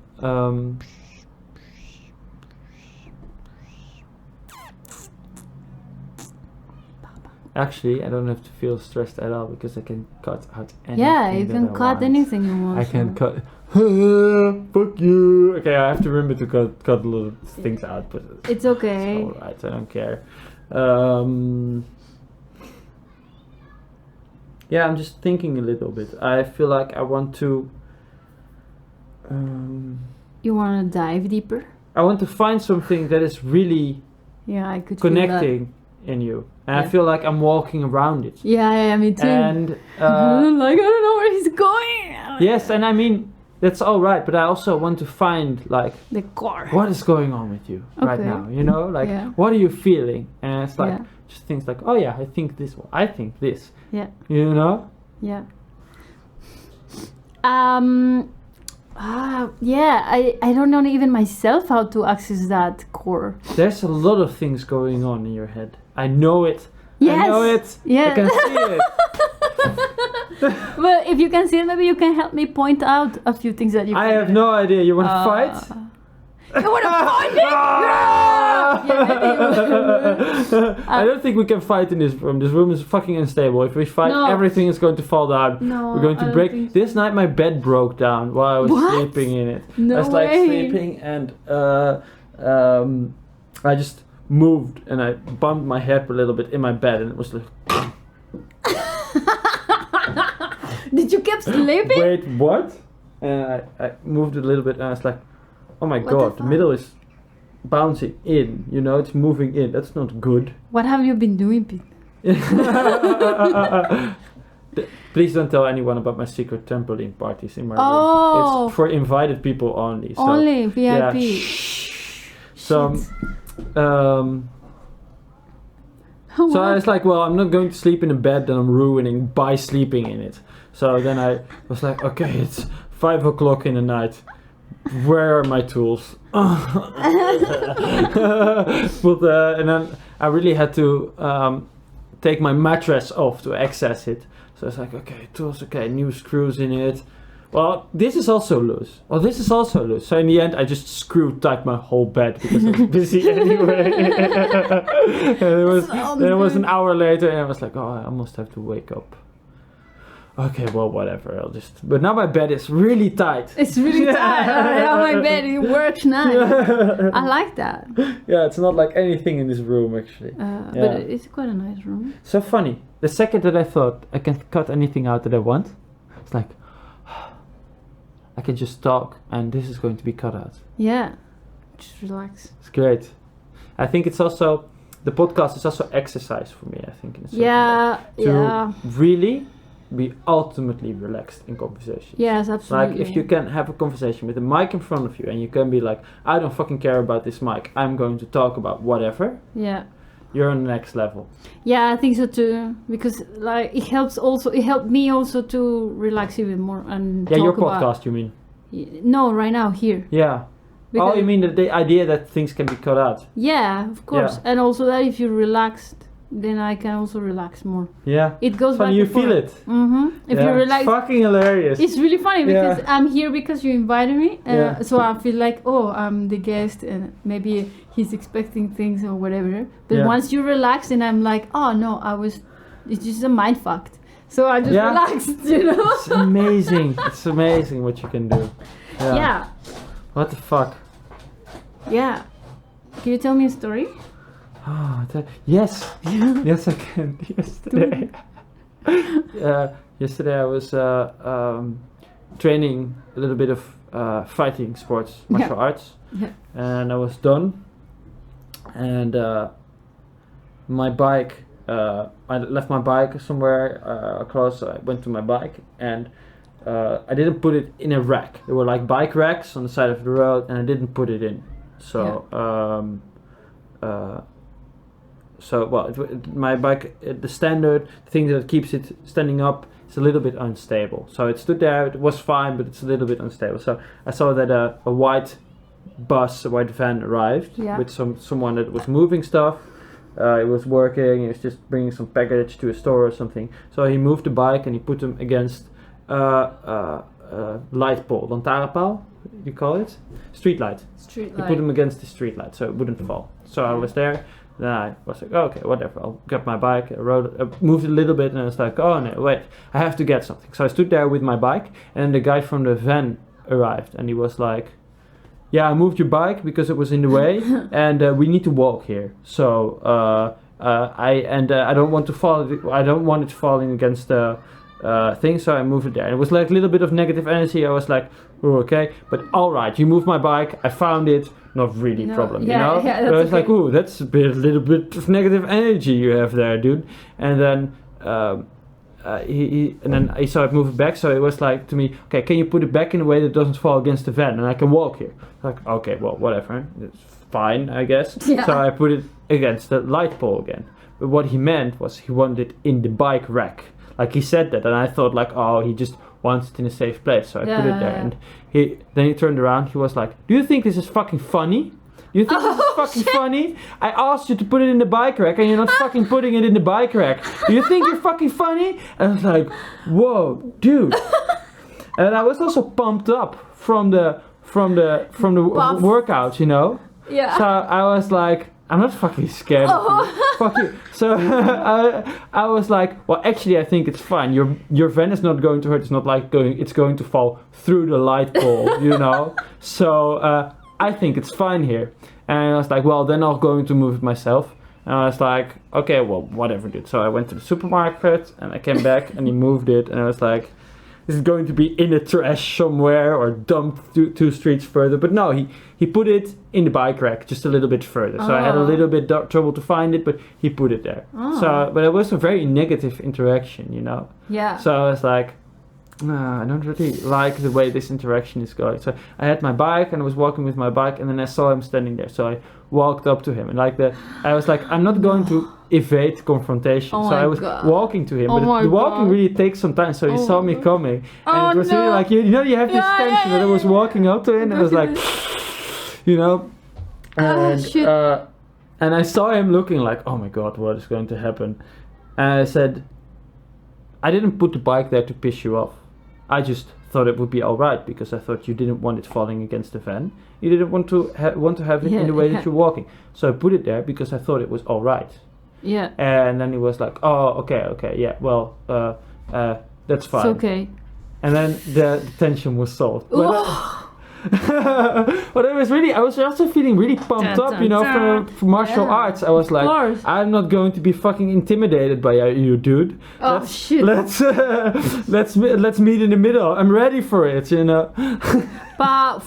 actually, I don't have to feel stressed at all because I can cut out anything. Yeah, you can that I cut want. anything you want. I so. can cut. Fuck you. Okay, I have to remember to cut little things out, but It's okay. it's alright. I don't care. Yeah, I'm just thinking a little bit. I feel like I want to. You want to dive deeper? I want to find something that is really Yeah, I could feel that. connecting in you, and I Yeah. feel like I'm walking around it. Yeah, me too. And like, I don't know where he's going. yes, and I mean that's all right, but I also want to find like The core. what is going on with you right Okay. now. You know, like Yeah. what are you feeling? And it's like Yeah. just things like, oh yeah, I think this. I think this. Yeah. You know. Yeah. Yeah, I don't know even myself how to access that core. There's a lot of things going on in your head. I know it. Yes. I know it. Yeah. I can see it. Well, if you can see it, maybe you can help me point out a few things that you I can have no idea. You want to Uh, fight? You want to fight me? Yeah! Yeah, maybe you I don't think we can fight in this room. This room is fucking unstable. If we fight, No. everything is going to fall down. No, We're going I to don't break. think so. This night my bed broke down while I was What? sleeping in it. No I was like way. sleeping and I just moved and I bumped my head a little bit in my bed and it was like, Did you keep sleeping? wait, what? And I moved it a little bit and I was like, oh my What god, the the fuck? middle is bouncing in, you know, it's moving in. That's not good. What have you been doing, Pete? Please don't tell anyone about my secret trampoline parties in my Oh. room. It's for invited people only. So, Only VIP. yeah. So, Shit. so I What? was like, well, I'm not going to sleep in a bed that I'm ruining by sleeping in it. So then I was like, okay, it's 5 o'clock in the night. Where are my tools? But and then I really had to take my mattress off to access it. So I was like, okay, tools, okay, new screws in it. Well, this is also loose. Well, this is also loose. So in the end, I just screwed tight my whole bed because I was busy anyway. And it was an hour later, and I was like, oh, I almost have to wake up. Okay, well, whatever. I'll just. But now my bed is really tight. It's really tight. I have my bed. It works nice. I like that. Yeah, it's not like anything in this room actually. But it's quite a nice room. So funny. The second that I thought I can cut anything out that I want, it's like I can just talk and this is going to be cut out. Yeah. Just relax. It's great. I think it's also the podcast is also exercise for me. I think in a certain Yeah. way. To Yeah. really be ultimately relaxed in conversation. Yes, absolutely. Like if you can have a conversation with a mic in front of you and you can be like, I don't fucking care about this mic. I'm going to talk about whatever. Yeah. You're on the next level. Yeah, I think so too. Because like it helps also. It helped me also to relax even more and Yeah, talk your about. podcast, you mean? No, right now here. Yeah. Because Oh, you mean the idea that things can be cut out? Yeah, of course. Yeah. And also that if you're relaxed, then I can also relax more. Yeah. It goes Funny, back you and feel forth. it. Mm-hmm. If Yeah, you relax, it's fucking hilarious. it's really funny because Yeah. I'm here because you invited me. Yeah. So I feel like, oh, I'm the guest and maybe he's expecting things or whatever. But Yeah. once you relax, and I'm like, oh no, it's just a mind fucked. So I just Yeah. relaxed, you know? It's amazing. It's amazing what you can do. Yeah. Yeah. What the fuck? Yeah. Can you tell me a story? Oh, yes. Yes, I can. Yesterday. Yesterday I was training a little bit of fighting sports, martial arts, Yeah. and I was done. And my bike, I left my bike somewhere close. So I went to my bike, and I didn't put it in a rack. There were like bike racks on the side of the road, and I didn't put it in. So my bike, the standard thing that keeps it standing up, is a little bit unstable. So it stood there, it was fine, but it's a little bit unstable. So I saw that a white van arrived with someone that was moving stuff. It was working, he was just bringing some package to a store or something. So he moved the bike and he put them against light pole, lantaarnpaal, you call it? Street light. He put them against the street light so it wouldn't fall. So I was there, then I was like, okay, whatever, I'll get my bike, I moved it a little bit, and I was like, oh no, wait, I have to get something. So I stood there with my bike, and the guy from the van arrived, and he was like, yeah, I moved your bike because it was in the way, and we need to walk here. So I don't want to fall. I don't want it falling against the thing, so I moved it there. And it was like a little bit of negative energy. I was like, oh, okay, but all right, you moved my bike. I found it. Not really problem, you know. Yeah, but I was like, ooh, that's a little bit of negative energy you have there, dude. And then he saw it move back, so it was like to me, okay, can you put it back in a way that doesn't fall against the van and I can walk here? Like, okay, well, whatever, it's fine, I guess. Yeah. So I put it against the light pole again. But what he meant was he wanted it in the bike rack. Like he said that, and I thought like, oh, he just wants it in a safe place. So I put it there, and then he turned around. He was like, "Do you think this is fucking funny? Do you think this is fucking funny? I asked you to put it in the bike rack, and you're not fucking putting it in the bike rack. Do you think you're fucking funny?" And I was like, "Whoa, dude!" And I was also pumped up from the workout, you know. Yeah. So I was like, I'm not fucking scared of you. Fuck you. So I was like, well, actually, I think it's fine. Your van is not going to hurt. It's not like it's going to fall through the light pole, you know. So I think it's fine here. And I was like, well, then I'm going to move it myself. And I was like, okay, well, whatever, dude. So I went to the supermarket and I came back and he moved it. And I was like, this is going to be in the trash somewhere or dumped two streets further. But no, he put it in the bike rack just a little bit further. So I had a little bit trouble to find it, but he put it there. So, but it was a very negative interaction, you know. Yeah. So I was like, no, I don't really like the way this interaction is going. So I had my bike and I was walking with my bike, and then I saw him standing there. So I walked up to him, and I was like, I'm not going to evade confrontation. So I was walking to him, but the walking really takes some time. So he saw me coming, and it was really like, you know, you have this tension. And I was walking up to him, and I was like, you know, and I saw him looking like, oh my god, what is going to happen? And I said, I didn't put the bike there to piss you off. I just thought it would be alright because I thought you didn't want it falling against the van. You didn't want to have it in the way that you're walking. So I put it there because I thought it was alright. Yeah. And then he was like, oh, okay, yeah, well, that's fine. It's okay. And then the tension was solved. But I was also feeling really pumped up, you know, for martial arts. I was like, I'm not going to be fucking intimidated by you, dude. Shit. Let's meet in the middle. I'm ready for it, you know. But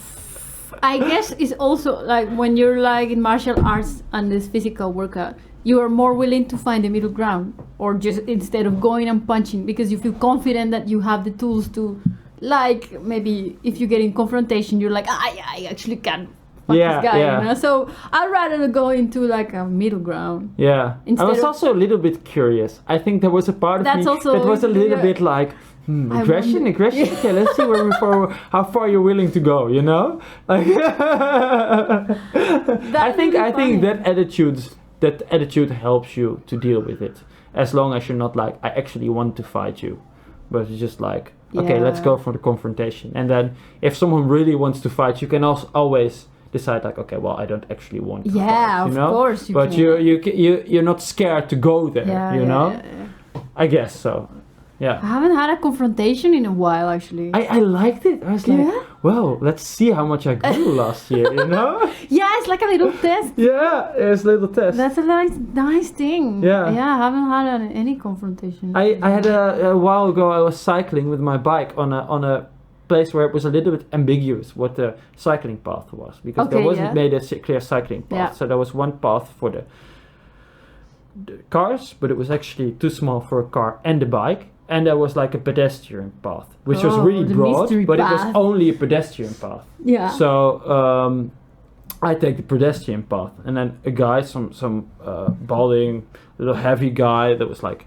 I guess it's also like when you're like in martial arts and this physical workout, you are more willing to find the middle ground, or just instead of going and punching, because you feel confident that you have the tools to. Like maybe if you get in confrontation, you're like, I actually can't fuck this guy, you know. So I'd rather go into like a middle ground. Yeah. I was also a little bit curious. I think there was a part of me that was a little bit like aggression. Okay, let's see how far you're willing to go, you know. Like, I think that attitude helps you to deal with it, as long as you're not like, I actually want to fight you, but it's just like, okay, let's go for the confrontation. And then if someone really wants to fight, you can also always decide like, okay, well, I don't actually want to fight, you know? Of course you but can. You're not scared to go there, you know? Yeah. I guess so. Yeah. I haven't had a confrontation in a while, actually. I liked it. I was like, well, let's see how much I grew last year, you know? Yeah, it's like a little test. Yeah, it's a little test. That's a nice thing. Yeah. Yeah, I haven't had any confrontation. I had a while ago, I was cycling with my bike on a place where it was a little bit ambiguous what the cycling path was, because there Okay, wasn't yeah. made a clear cycling path. Yeah. So there was one path for the cars, but it was actually too small for a car and a bike. And there was like a pedestrian path, which was Oh, really the broad, mystery but it was path. only a pedestrian path. Yeah. So I take the pedestrian path, and then a guy, some balding, little heavy guy that was like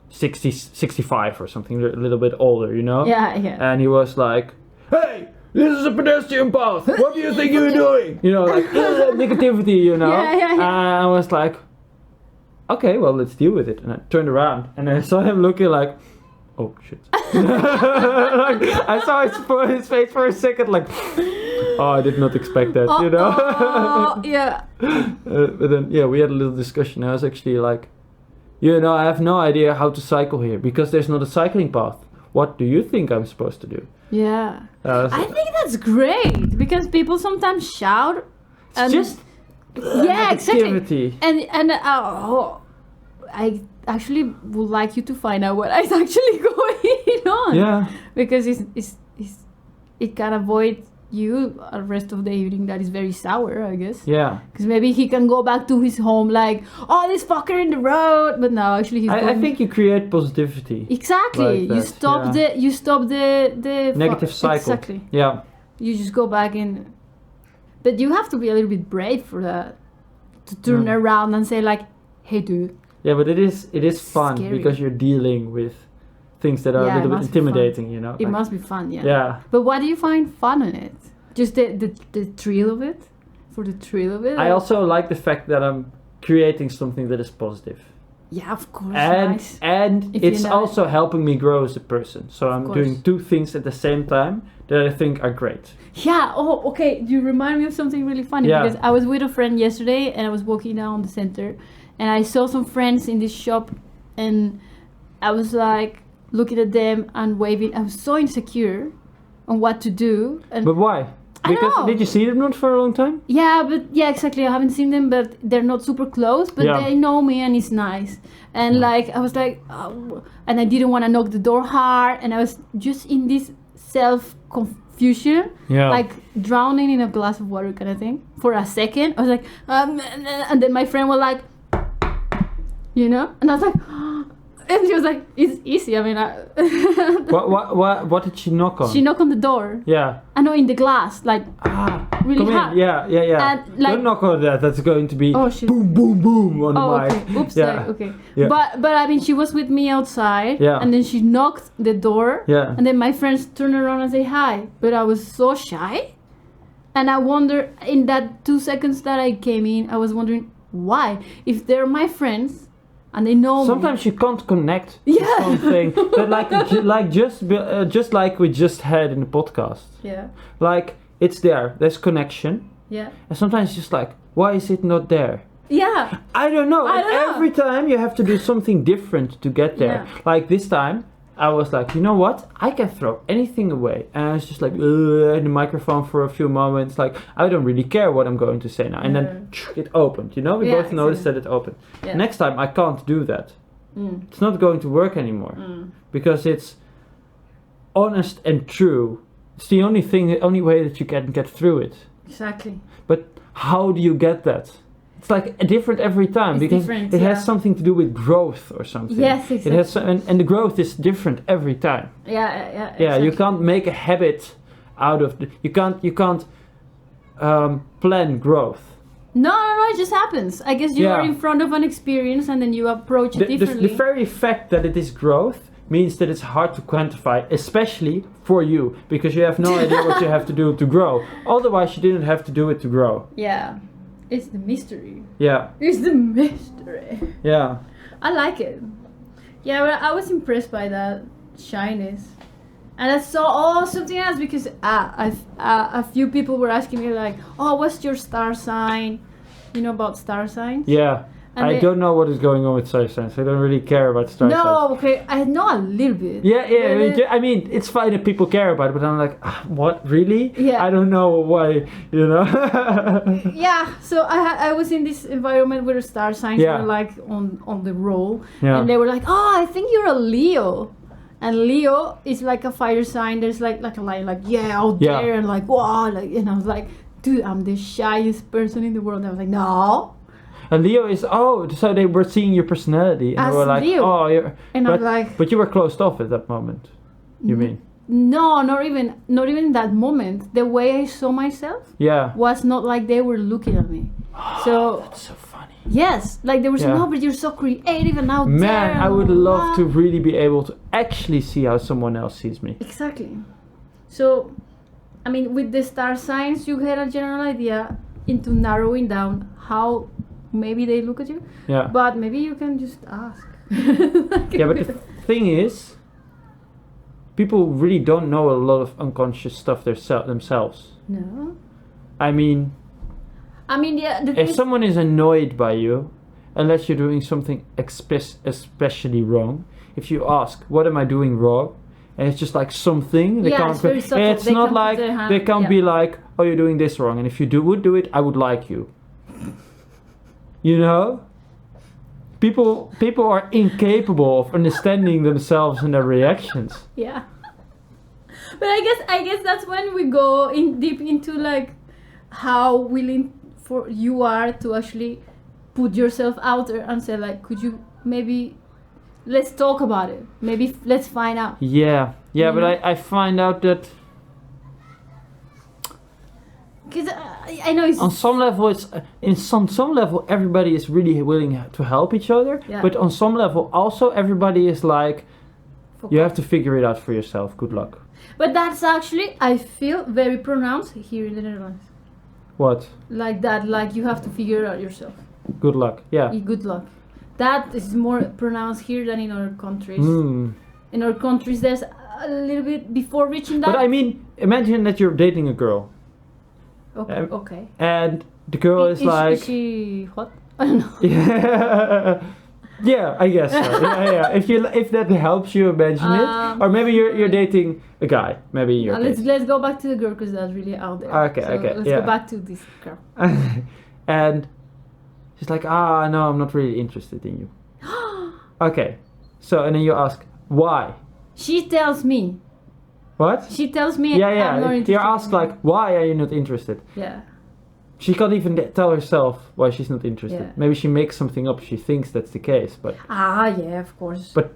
60, 65 or something, a little bit older, you know? Yeah, yeah. And he was like, "Hey, this is a pedestrian path. What do you think you're doing?" You know, like negativity, you know? Yeah. And I was like, okay, well, let's deal with it. And I turned around and I saw him looking like, oh shit. Like, I saw his face for a second, like, oh, I did not expect that, you know? Oh, yeah. But then, yeah, we had a little discussion. I was actually like, you know, I have no idea how to cycle here because there's not a cycling path. What do you think I'm supposed to do? Yeah. So- I think that's great because people sometimes shout. It's just Yeah, exactly. negativity. And I actually would like you to find out what is actually going on. Yeah. Because it can avoid you a rest of the evening that is very sour, I guess. Yeah. Because maybe he can go back to his home like, oh, this fucker in the road. But no, actually he's I going... think you create positivity. Exactly. like You that, stop the Negative cycle. Exactly. Yeah. You just go back in. But you have to be a little bit brave for that. To turn around and say like, hey dude. Yeah, but it is fun Scary. because you're dealing with things that are Yeah, a it little bit must be fun. intimidating, you know? It Like, must be fun, yeah. yeah. But what do you find fun in it? Just the thrill of it? For the thrill of it? I or- also like the fact that I'm creating something that is positive. Yeah, of course. And nice. and If it's you know also helping me grow as a person. So I'm course. doing two things at the same time that I think are great. Yeah, oh, okay. You remind me of something really funny Yeah. because I was with a friend yesterday and I was walking down the center and I saw some friends in this shop and I was like looking at them and waving. I was so insecure on what to do. And But why? I don't Because know. did you see them not for a long time? yeah, exactly. I haven't seen them, but they're not super close. But Yeah. they know me, and it's nice. And like I was like, oh, and I didn't want to knock the door hard, and I was just in this self confusion, Yeah. like drowning in a glass of water kind of thing. For a second, I was like, and then my friend was like, you know, and I was like, and she was like, it's easy. I mean, What did she knock on? she knocked on the door. Yeah. I know in the glass, like really Come hard. in. Yeah. And, like- Don't knock on that. That's going to be Oh, shit. boom, boom, boom on the Oh, mic. okay. Oops. Yeah. Okay. Yeah. But I mean, she was with me outside. Yeah. And then she knocked the door. Yeah. And then my friends turned around and say hi. But I was so shy. And I wonder, in that 2 seconds that I came in, I was wondering why. If they're my friends and they know Sometimes you can't connect Yeah. to something, but just like we just had in the podcast, me. Yeah. like it's there's connection, Yeah. and sometimes it's just like, why is it not there? Yeah. I don't know. I And don't know. every time you have to do something different to get there. Yeah. Like this time, I was like, you know what? I can throw anything away. And I was just like, in the microphone for a few moments. Like, I don't really care what I'm going to say now. And then it opened, you know? We Yeah, both noticed exactly. that it opened. Yeah. Next time, I can't do that. Mm. It's not going to work anymore. Because it's honest and true. It's the only way that you can get through it. Exactly. But how do you get that? It's like different every time It's because different, it yeah. has something to do with growth or something. Yes, It has, and the growth is different every time. Yeah. Yeah, you exactly. can't make a habit out of you can't plan growth. No, it just happens. I guess you Yeah. are in front of an experience and then you approach it The differently. very fact that it is growth means that it's hard to quantify, especially for you, because you have no idea what you have to do to grow. Otherwise, you didn't have to do it to grow. Yeah. It's the mystery. Yeah, It's the mystery. yeah. I like it. Yeah, but I was impressed by that shyness. And I saw something else because a few people were asking me like, oh, what's your star sign? You know about star signs? Yeah. And I they- don't know what is going on with star signs. I don't really care about star signs. No, okay, I know a little bit. Yeah, But, I mean, it's fine if people care about it, but I'm like, what, really? Yeah. I don't know why, you know? yeah, so I was in this environment where star signs Yeah. were like on the roll. Yeah. And they were like, oh, I think you're a Leo. And Leo is like a fire sign. There's like a line like out Yeah. there and like wow, like, and I was like, dude, I'm the shyest person in the world. And I was like, no. And Leo is so they were seeing your personality and As they were like, Leo. oh, you're. And but, I'm like, but you were closed off at that moment. You mean? no, not even that moment. The way I saw myself Yeah. was not like they were looking at me. So That's so funny. yes, like they were saying, Yeah. no, but you're so creative and out there. Man, I and would blah, love to blah. really be able to actually see how someone else sees me. Exactly. So, I mean, with the star signs, you get a general idea into narrowing down how maybe they look at you. Yeah. But maybe you can just ask. Yeah, but the thing is, people really don't know a lot of unconscious stuff themselves. No. I mean, Yeah. The if thing someone is annoyed by you, unless you're doing something especially wrong, if you ask, what am I doing wrong? And it's just like something, they Yeah, can't. it's very subtle. It's They not can't put like their hand- they can't yeah. be like, oh, you're doing this wrong, and if you would do it, I would like you. You know, people are incapable of understanding themselves and their reactions. Yeah. But I guess that's when we go in deep into like how willing for you are to actually put yourself out there and say like, could you maybe let's talk about it. Maybe let's find out. Yeah, You but know? I find out that Because I know it's on some level it's some level everybody is really willing to help each other, Yeah. but on some level also everybody is like, you have to figure it out for yourself. Good luck. But that's actually I feel very pronounced here in the Netherlands. What? Like that, like you have to figure it out yourself. Good luck. Yeah. Good luck. That is more pronounced here than in other countries. Mm. In other countries, there's a little bit before reaching that. But I mean, imagine that you're dating a girl, Okay. Okay. and the girl is like, is she hot? I don't know. yeah, yeah, I guess so. Yeah. If that helps you imagine it, or maybe you're dating a guy. Maybe you're. Let's go back to the girl because that's really out there. Okay, So okay, Let's yeah. go back to this girl. And she's like, no, I'm not really interested in you. Okay, so and then you ask why? She tells me. What? She tells me. Yeah, I'm not interested. You're asked in you. like, why are you not interested? Yeah. She can't even tell herself why she's not interested. Yeah. Maybe she makes something up. She thinks that's the case, but Yeah, of course. but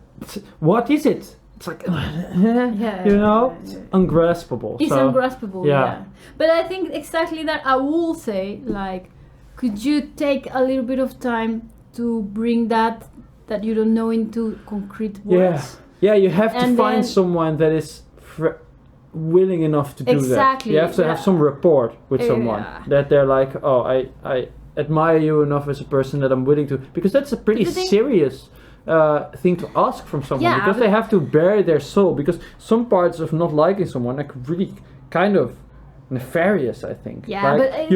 what is it? It's like, Yeah, you know, yeah. ungraspable. It's so, ungraspable, yeah. yeah. But I think exactly that I will say, like, could you take a little bit of time to bring that you don't know into concrete words? Yeah, you have to And find then- someone that is willing enough to do Exactly, that. You have to have yeah. some rapport with someone Yeah. that they're like, oh, I admire you enough as a person that I'm willing to, because that's a pretty But the thing- serious thing to ask from someone, Yeah, because but- they have to bare their soul, because some parts of not liking someone are really kind of nefarious, I think. Yeah, like, but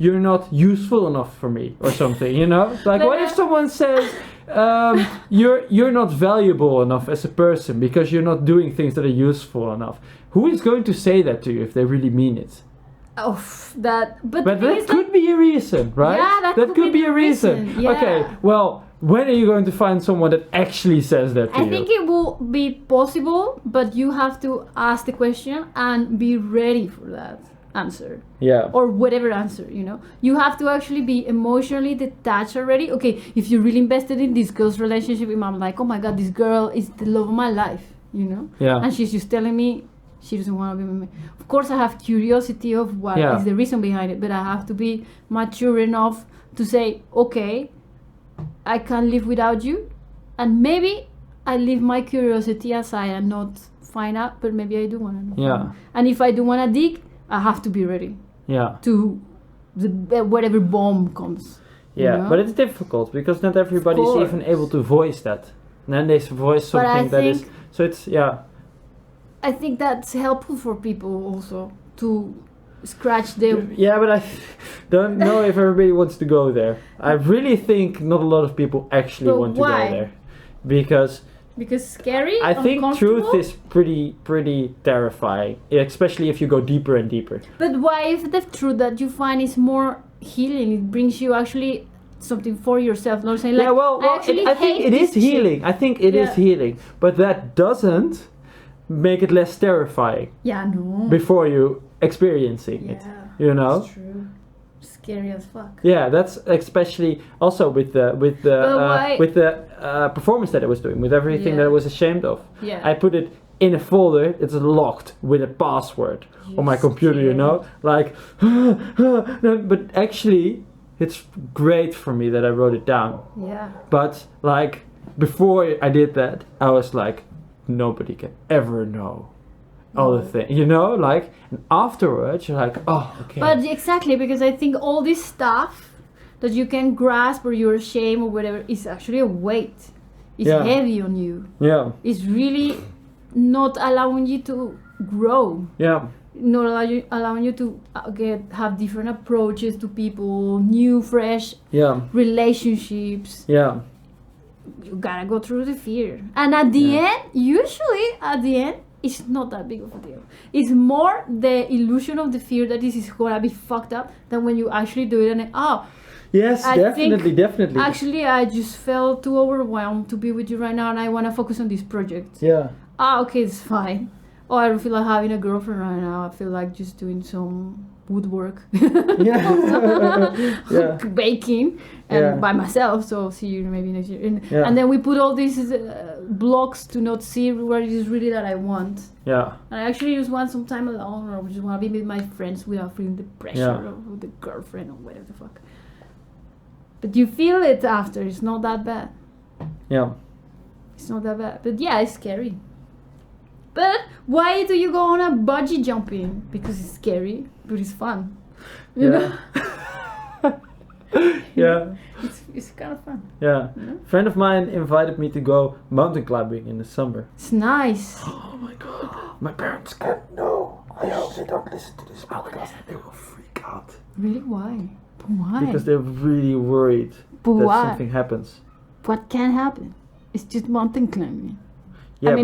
you're not useful enough for me or something, you know? Like, But, what if someone says you're not valuable enough as a person because you're not doing things that are useful enough? Who is going to say that to you if they really mean it? Oh, that. But But the thing that is could be a reason, right? Yeah, that could be be a the reason. reason, yeah. Okay, well, when are you going to find someone that actually says that to I you? think it will be possible, but you have to ask the question and be ready for that answer. Yeah. Or whatever answer, you know. You have to actually be emotionally detached already. Okay, if you're really invested in this girl's relationship, I'm like, oh my god, this girl is the love of my life, you know. Yeah. And she's just telling me she doesn't want to be with me. Of course, I have curiosity of what is Yeah. the reason behind it, but I have to be mature enough to say, okay, I can't live without you, and maybe I leave my curiosity aside and not find out, but maybe I do want to know. Yeah. And if I do want to dig, I have to be ready Yeah. to whatever bomb comes. you Yeah, know? but it's difficult because not everybody is course. even able to voice that. And then they voice But I something that is. think- So it's, yeah. I think that's helpful for people also to scratch their. Yeah, but I don't know if everybody wants to go there. I really think not a lot of people actually But want to why? go there. Because Because scary. I think truth uncomfortable? is pretty terrifying, especially if you go deeper and deeper. But why if the truth that you find is more healing? It brings you actually something for yourself, not saying like, I think it is healing. I think it is healing, but that doesn't make it less terrifying. Yeah, no. Before you experiencing it, you know. That's true. Scary as fuck. Yeah, that's especially also with the performance that I was doing, with everything that I was ashamed of. Yeah. I put it in a folder. It's locked with a password on my computer. You know, like. No, but actually, it's great for me that I wrote it down. Yeah. But like before I did that, I was like, nobody can ever know all the things, you know, like, and afterwards you're like, oh, okay. But exactly, because I think all this stuff that you can grasp or you're ashamed or whatever is actually a weight. It's heavy on you. Yeah. It's really not allowing you to grow. Yeah. Not allowing you to have different approaches to people, new, fresh relationships. Yeah. You gotta go through the fear. And at the end, usually at the end, it's not that big of a deal. It's more the illusion of the fear that this is gonna be fucked up than when you actually do it and yes, definitely. Actually, I just felt too overwhelmed to be with you right now and I wanna focus on this project. Yeah. Okay, it's fine. Oh, I don't feel like having a girlfriend right now. I feel like just doing some woodwork. Baking and by myself. So see you maybe next year. And then we put all these blocks to not see what it is really that I want. Yeah. And I actually just want some time alone, or just want to be with my friends without feeling the pressure of the girlfriend or whatever the fuck. But you feel it after. It's not that bad. Yeah. It's not that bad. But yeah, it's scary. But why do you go on a bungee jumping? Because it's scary, but it's fun. You know? It's kind of fun. Yeah. A friend of mine invited me to go mountain climbing in the summer. It's nice. Oh my god. My parents can't know. I hope they don't listen to this podcast. They will freak out. Really? Why? But why? Because they're really worried that something happens. What can happen? It's just mountain climbing. Yeah,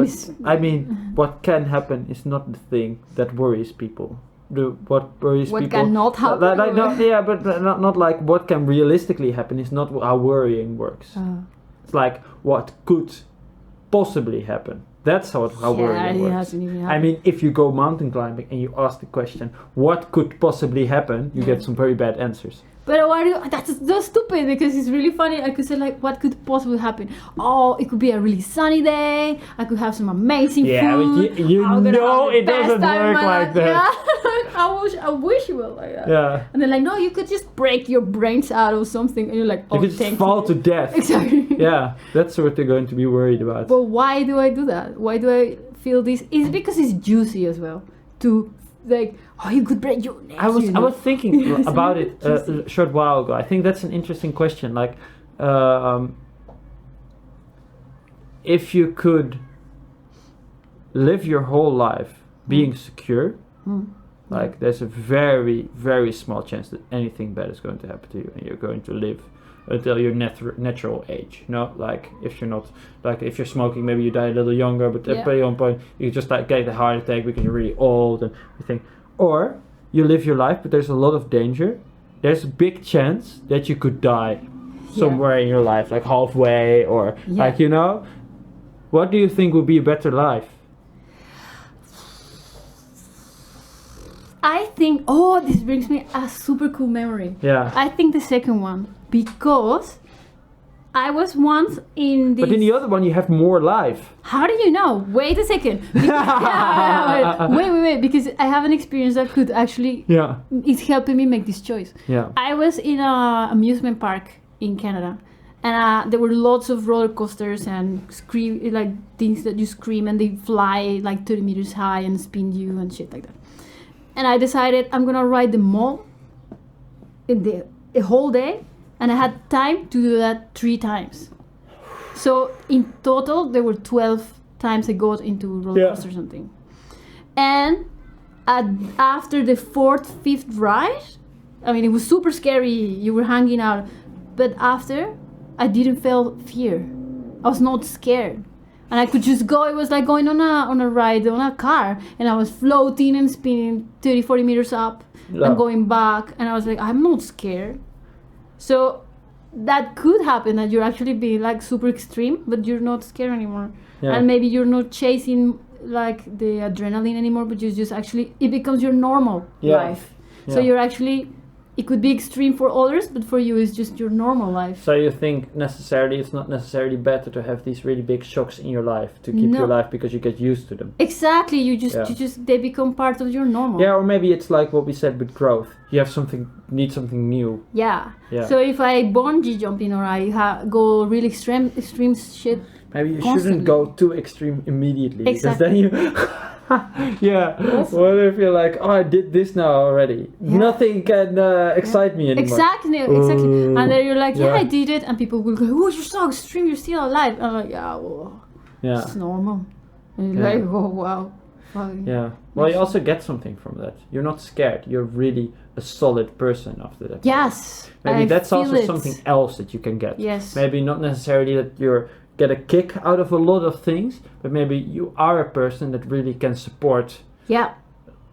I mean, what can happen is not the thing that worries people. What worries people... What cannot happen? But not like what can realistically happen is not how worrying works. It's like what could possibly happen. That's how worrying works. I mean, if you go mountain climbing and you ask the question, what could possibly happen, you get some very bad answers. But that's so stupid, because it's really funny. I could say like, what could possibly happen? Oh, it could be a really sunny day. I could have some amazing food. Yeah, but you know it doesn't work like that. Yeah. I wish it was like that. Yeah. And they're like, no, you could just break your brains out or something, and you're like, oh, you could just fall to death. Exactly. Yeah, that's what they're going to be worried about. But why do I do that? Why do I feel this? It's because it's juicy as well. To like, oh, you could break your neck. I was thinking about it a short while ago. I think that's an interesting question. Like, if you could live your whole life being secure, like there's a very, very small chance that anything bad is going to happen to you, and you're going to live until your natural age. You know, like if you're not, like if you're smoking, maybe you die a little younger, but at one point you just like get a heart attack because you're really old and everything. Or you live your life, but there's a lot of danger. There's a big chance that you could die somewhere in your life, like halfway, or like, you know. What do you think would be a better life? I think, this brings me a super cool memory. Yeah. I think the second one, because I was once in this... But in the other one you have more life. How do you know? Wait a second. Wait, because I have an experience that could actually... Yeah. It's helping me make this choice. Yeah. I was in an amusement park in Canada, and there were lots of roller coasters and things that you scream and they fly like 30 meters high and spin you and shit like that. And I decided I'm gonna ride them all in the whole day, and I had time to do that 3 times. So in total there were 12 times I got into roller coaster or something. And after the 4th, 5th ride, I mean, it was super scary. You were hanging out, but after I didn't feel fear. I was not scared. And I could just go. It was like going on a ride on a car, and I was floating and spinning 30, 40 meters up and going back, and I was like, I'm not scared. So that could happen, that you're actually being like super extreme, but you're not scared anymore. Yeah. And maybe you're not chasing like the adrenaline anymore, but you just actually, it becomes your normal life. So you're actually, it could be extreme for others, but for you it's just your normal life. So you think necessarily it's not necessarily better to have these really big shocks in your life to keep your life, because you get used to them. Exactly, you just they become part of your normal. Yeah, or maybe it's like what we said with growth. You have need something new. Yeah. So if I bungee jumping or I go really extreme shit. Maybe you constantly. shouldn't go too extreme immediately. Exactly. Because then you... What if you're like, oh, I did this now already. Yeah. Nothing can excite me anymore. Exactly. Ooh. And then you're like, yeah, I did it. And people will go, oh, you're so extreme, you're still alive. And I'm like, yeah, well, it's normal. And you're like, oh, wow. Fine. Yeah. Well, you also get something from that. You're not scared. You're really a solid person after that. Yes. Maybe I that's feel also it. something else that you can get. Yes. Maybe not necessarily that you're get a kick out of a lot of things, but maybe you are a person that really can support. Yeah.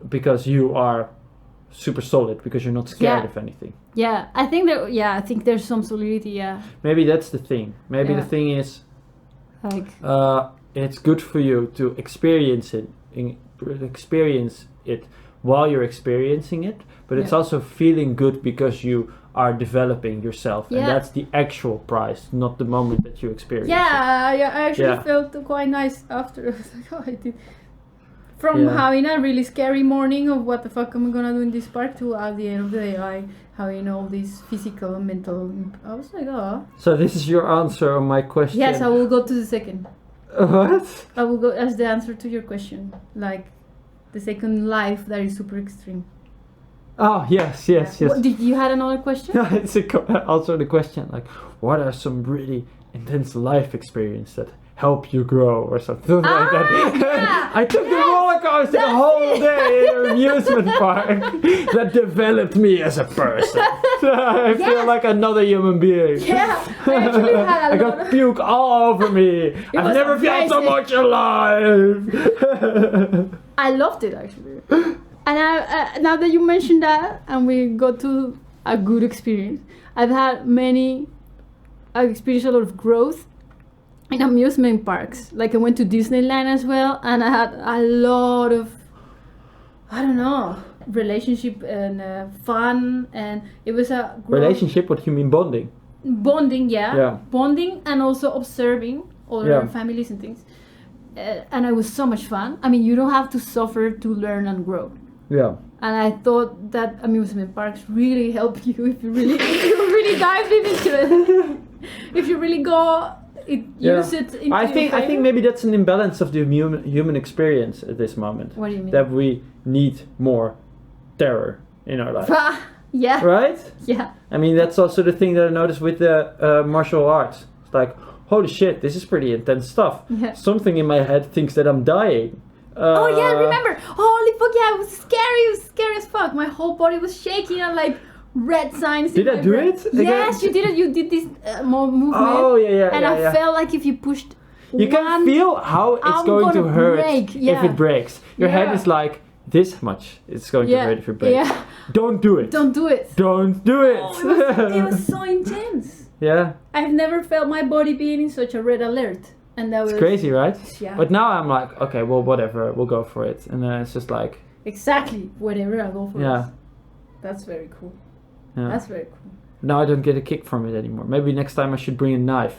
Because you are super solid, because you're not scared of anything. Yeah. I think there's some solidity. Yeah. Maybe that's the thing. Maybe the thing is, like, it's good for you to experience it while you're experiencing it, but it's also feeling good because you are developing yourself, and that's the actual prize, not the moment that you experience it. I actually felt quite nice after. I was like, oh, I did. From having a really scary morning of what the fuck am I gonna do in this park, to at the end of the day having all this physical and mental. I was like, oh. So this is your answer on my question. Yes, I will go to the second. What? I will go as the answer to your question, like the second life that is super extreme. Oh, yes. What, did you had another question? It's also the question, like, what are some really intense life experiences that help you grow or something like that? Yeah, I took the roller coaster the whole day in an amusement park that developed me as a person. I feel like another human being. Yeah, I actually had I got puke all over me. I've never felt so much alive. I loved it, actually. And now that you mentioned that, and we got to a good experience, I've experienced a lot of growth in amusement parks. Like I went to Disneyland as well, and I had a lot of, I don't know, relationship and fun, and it was a relationship. What you mean bonding? Bonding, bonding, and also observing other families and things. And it was so much fun. I mean, you don't have to suffer to learn and grow. Yeah. And I thought that amusement parks really help you if you really dive into it. If you really go, use it. Into I think maybe that's an imbalance of the human experience at this moment. What do you mean? That we need more terror in our life. Yeah. Right? Yeah. I mean, that's also the thing that I noticed with the martial arts. It's like, holy shit, this is pretty intense stuff. Yeah. Something in my head thinks that I'm dying. Oh yeah, remember? Holy fuck, yeah, it was scary as fuck. My whole body was shaking and like red signs. Did I do it? Yes, you did it. You did this movement. Oh yeah. And I felt like if you pushed, you can feel how it's going to hurt if it breaks. Your head is like, this much it's going to hurt if it breaks. Yeah. Don't do it. Don't do it. Don't do it. Oh, it was so intense. Yeah. I've never felt my body being in such a red alert. And that was crazy, right? Yeah. But now I'm like, okay, well, whatever, we'll go for it. And then it's just like... Exactly, whatever, I'll go for it. Yeah. That's very cool. Yeah. That's very cool. Now I don't get a kick from it anymore. Maybe next time I should bring a knife.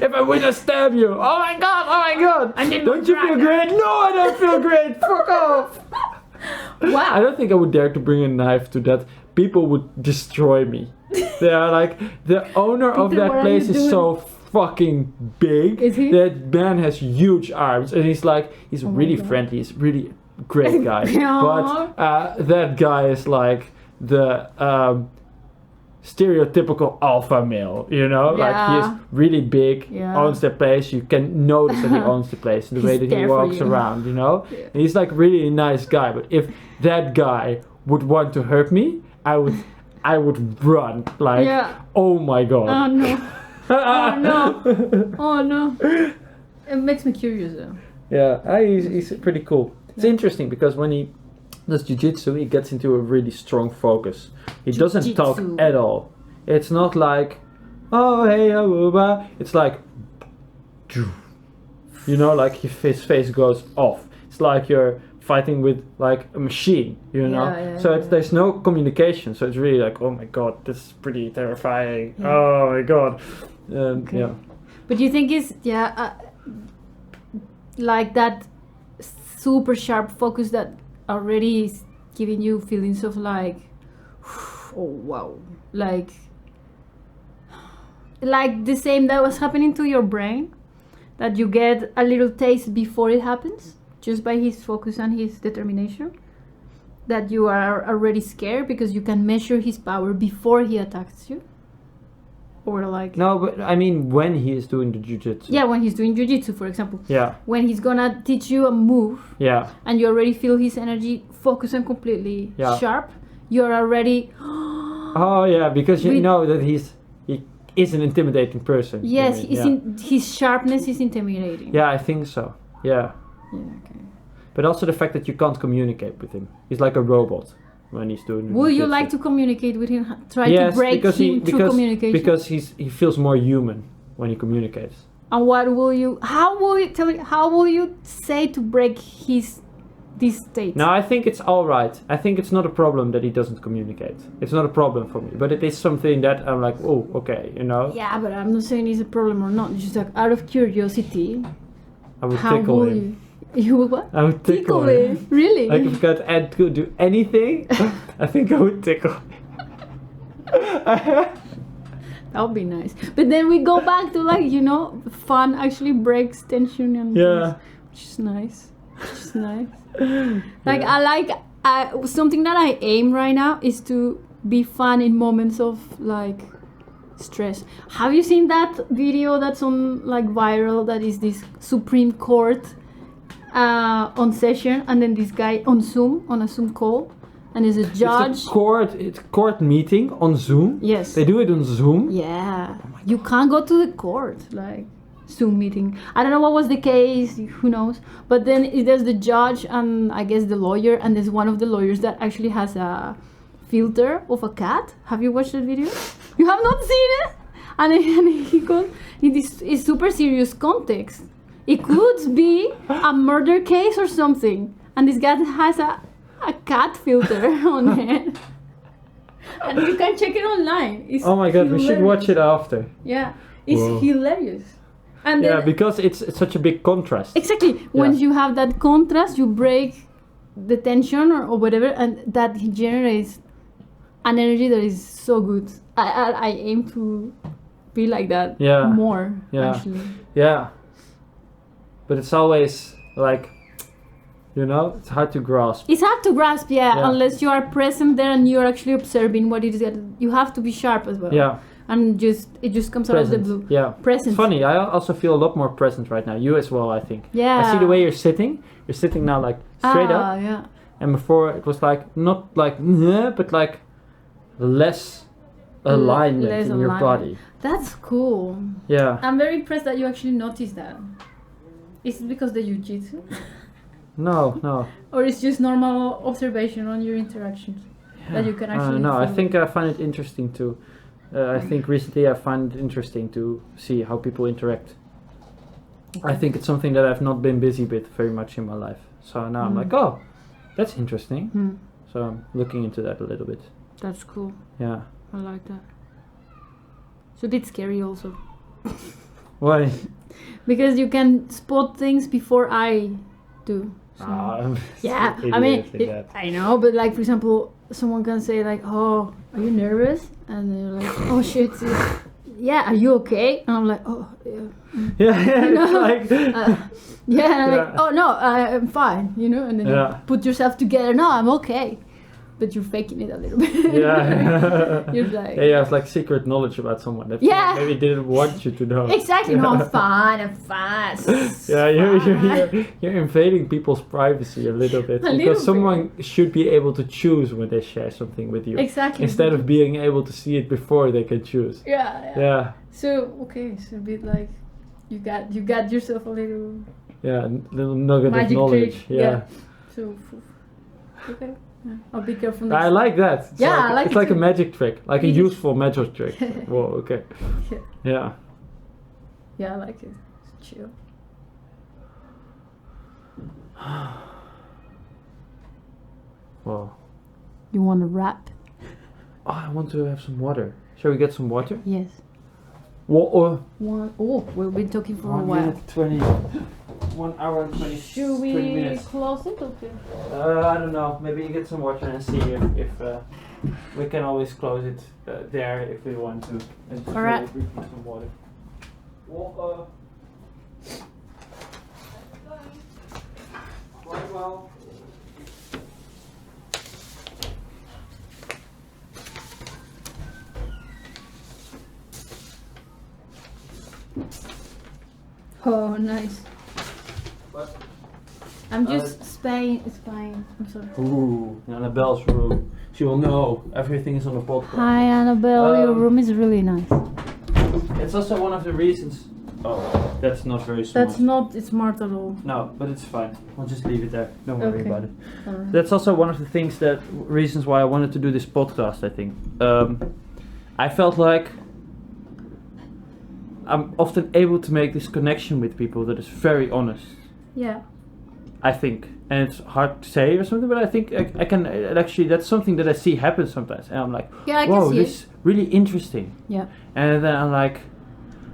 If I win, I stab you. Oh my god. Don't you feel great? No, I don't feel great. Fuck off. Wow. I don't think I would dare to bring a knife to that. People would destroy me. They are like, the owner of that place is so fucking big. Is he? That man has huge arms, and he's really friendly. He's really a great guy. But that guy is like the stereotypical alpha male, you know? Yeah. Like he is really big, owns the place. You can notice that he owns the place, the way that he walks around, you know? Yeah. And he's like really a nice guy. But if that guy would want to hurt me, I would run. Like, oh my god. Oh no. Oh no. Oh no. It makes me curious though. Yeah, he's pretty cool. It's interesting because when he does jiu-jitsu, he gets into a really strong focus. He doesn't talk Jiu-jitsu. at all. It's not like, oh hey, awooba. It's like, you know, like his face goes off. It's like you're fighting with like a machine, you know. So there's no communication. So it's really like, oh my god, this is pretty terrifying. Yeah. Oh my god. Yeah. But you think it's like that super sharp focus that already is giving you feelings of like, oh wow, like the same that was happening to your brain, that you get a little taste before it happens, just by his focus and his determination, that you are already scared because you can measure his power before he attacks you. Or like... No, but I mean when he is doing the jiu-jitsu. Yeah, when he's doing jiu-jitsu, for example. Yeah. When he's gonna teach you a move, Yeah. and you already feel his energy focus and completely sharp, you're already... Oh yeah, because you know that he is an intimidating person. Yes, his sharpness is intimidating. Yeah, I think so. Yeah. Yeah, okay. But also the fact that you can't communicate with him. He's like a robot when he's doing the Will you jiu-jitsu. like to communicate with him? Try to break him through communication? Because he feels more human when he communicates. And how will you say to break this state? No, I think it's all right. I think it's not a problem that he doesn't communicate. It's not a problem for me. But it is something that I'm like, oh, okay, you know. Yeah, but I'm not saying it's a problem or not. Just like out of curiosity. I would tickle him. You would what? I would tickle him. Really? Like if Ed could do anything, I think I would tickle him. That would be nice. But then we go back to like, you know, fun actually breaks tension and things, which is nice. Like something that I aim right now is to be fun in moments of like stress. Have you seen that video that's on like viral, that is this Supreme Court on session, and then this guy on a Zoom call, and there's a judge. It's a court meeting on Zoom. Yes. They do it on Zoom. Yeah. You can't go to the court, like Zoom meeting. I don't know what was the case, who knows. But then there's the judge and I guess the lawyer, and there's one of the lawyers that actually has a filter of a cat. Have you watched that video? You have not seen it? And he goes in this is super serious context. It could be a murder case or something, and this guy has a cat filter on it, and you can check it online. It's oh my god, hilarious. we should watch it after. Yeah, it's hilarious. And yeah, then, because it's such a big contrast. Exactly. When you have that contrast, you break the tension or whatever, and that generates an energy that is so good. I aim to be like that more, actually. Yeah. But it's always like, you know, it's hard to grasp. It's hard to grasp, unless you are present there and you're actually observing what it is. You have to be sharp as well. Yeah. And it just comes out of the blue. Yeah. Present. It's funny, I also feel a lot more present right now. You as well, I think. Yeah. I see the way you're sitting. You're sitting now like straight up. Yeah. And before it was like, not like, but like less alignment in your body. That's cool. Yeah. I'm very impressed that you actually noticed that. Is it because the jiu-jitsu? No. Or it's just normal observation on your interactions that you can actually No, I think I find it interesting to I think recently I find it interesting to see how people interact. Okay. I think it's something that I've not been busy with very much in my life. So now I'm like, oh, that's interesting. So I'm looking into that a little bit. That's cool. Yeah. I like that. It's a bit scary also. Why? Because you can spot things before I do. So. Yeah, I mean, I know, but like for example, someone can say like, "Oh, are you nervous?" And they're like, "Oh shit, yeah, are you okay?" And I'm like, "Oh, yeah." Yeah, you know? like, and I'm like, "Oh no, I'm fine," you know. And then you put yourself together. No, I'm okay. But you're faking it a little bit. Yeah. You're like... Yeah, you have like secret knowledge about someone that maybe didn't want you to know. Exactly. No, I'm fine. Yeah, you're invading people's privacy a little bit. Because someone should be able to choose when they share something with you. Exactly. Instead of being able to see it before they can choose. Yeah. So, okay, so a bit like you got yourself a little... Yeah, little nugget of knowledge. Trick. Yeah. So... Okay. Yeah. I'll be careful. I like that. It's I like it's it like a too. magic trick, like a It is. useful magic trick. Whoa, okay. Yeah. Yeah. Yeah, I like it. It's chill. Well, You want to rap? I want to have some water. Shall we get some water? Yes. What? We've been talking for a 1 while. minute 20. 1 hour and 20. Should 20 we minutes. close it? Okay. I don't know. Maybe you get some water and see if we can always close it there if we want to. And just Alright. really briefly some water. Well, quite well. Oh, nice. What? I'm just spying. I'm sorry. Ooh, Annabelle's room. She will know. Everything is on the podcast. Hi, Annabelle. Your room is really nice. It's also one of the reasons. Oh, that's not very smart. That's not smart at all. No, but it's fine. We'll just leave it there. Don't worry Okay. about it. Alright. That's also one of the things reasons why I wanted to do this podcast, I think. I felt like I'm often able to make this connection with people that is very honest, Yeah. I think. And it's hard to say or something, but I think I can actually, that's something that I see happen sometimes. And I'm like, Yeah, I whoa, can see this it. is really interesting. Yeah. And then I'm like,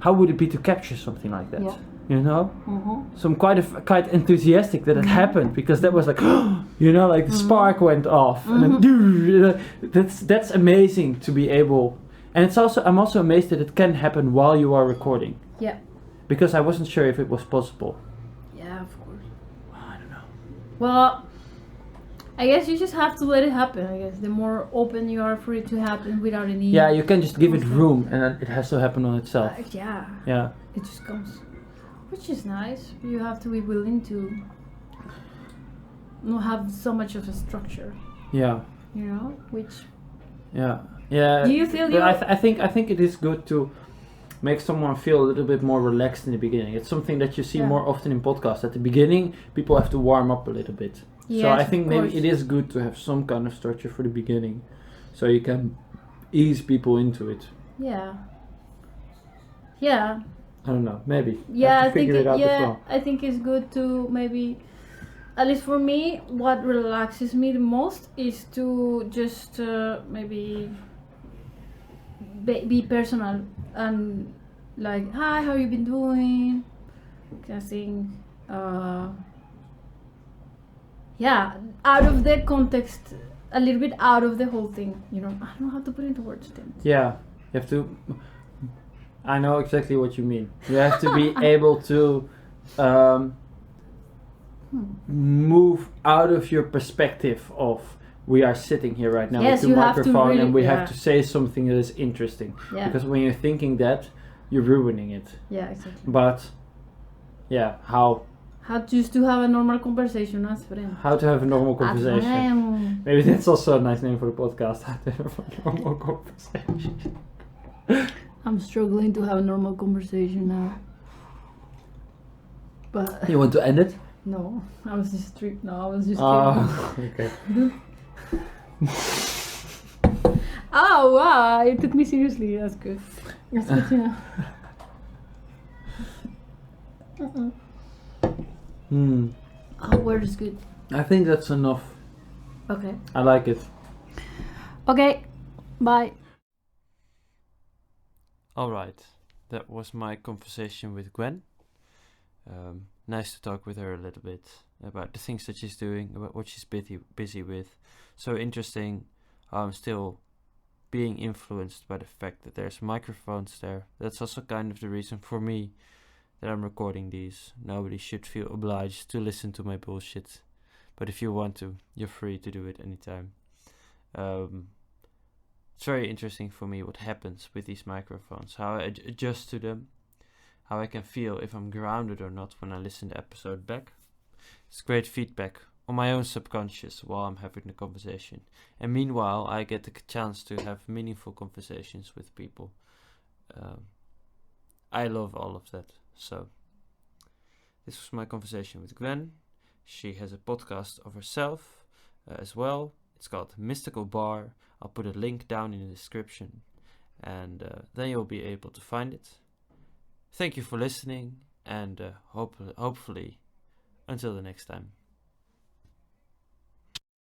how would it be to capture something like that? Yeah. You know? Mm-hmm. So I'm quite enthusiastic that it happened, because that was like, you know, like the spark went off, and then that's amazing to be able. And I'm also amazed that it can happen while you are recording, Yeah. because I wasn't sure if it was possible. Yeah, of course. I don't know. Well, I guess you just have to let it happen. I guess the more open you are for it to happen without any. Yeah, you can just give it room, and then it has to happen on itself. Yeah. Yeah. It just comes, which is nice. You have to be willing to not have so much of a structure. Yeah. You know, which. Yeah. Yeah. Do you feel but I think it is good to make someone feel a little bit more relaxed in the beginning. It's something that you see Yeah. more often in podcasts. At the beginning, people have to warm up a little bit. So Yes, I think of maybe course. it is good to have some kind of structure for the beginning, so you can ease people into it. Yeah. Yeah. I don't know. Maybe. Yeah, have to figure it out as well. I think it's good to maybe, at least for me, what relaxes me the most is to just maybe be personal and like, hi, how you been doing? Kind of thing. Yeah, out of the context, a little bit out of the whole thing. You know, I don't know how to put it into words. Then. Yeah, you have to. I know exactly what you mean. You have to be able to move out of your perspective of we are sitting here right now Yes, with the you have to microphone really- and we yeah. have to say something that is interesting. Yeah. Because when you're thinking that, you're ruining it. Yeah, exactly. But yeah, how Just to have a normal conversation as friends. to have a normal conversation. Friends. Maybe that's also a nice name for the podcast. How to have a normal conversation. I'm struggling to have a normal conversation now. But You want to end it? no, I was just kidding. Okay. Oh wow, you took me seriously. That's good. That's good to know. Oh, word is good. I think that's enough. Okay. I like it. Okay. Bye. Alright, that was my conversation with Gwen. Nice to talk with her a little bit about the things that she's doing, about what she's busy with. So interesting how I'm still being influenced by the fact that there's microphones there. That's also kind of the reason for me that I'm recording these. Nobody should feel obliged to listen to my bullshit. But if you want to, you're free to do it anytime. It's very interesting for me what happens with these microphones, how I adjust to them, how I can feel if I'm grounded or not when I listen the episode back. It's great feedback on my own subconscious while I'm having the conversation. And meanwhile, I get the chance to have meaningful conversations with people. I love all of that. So, this was my conversation with Gwen. She has a podcast of herself. as well. It's called Mystical Bar. I'll put a link down in the description, and then you'll be able to find it. Thank you for listening, and hopefully until the next time.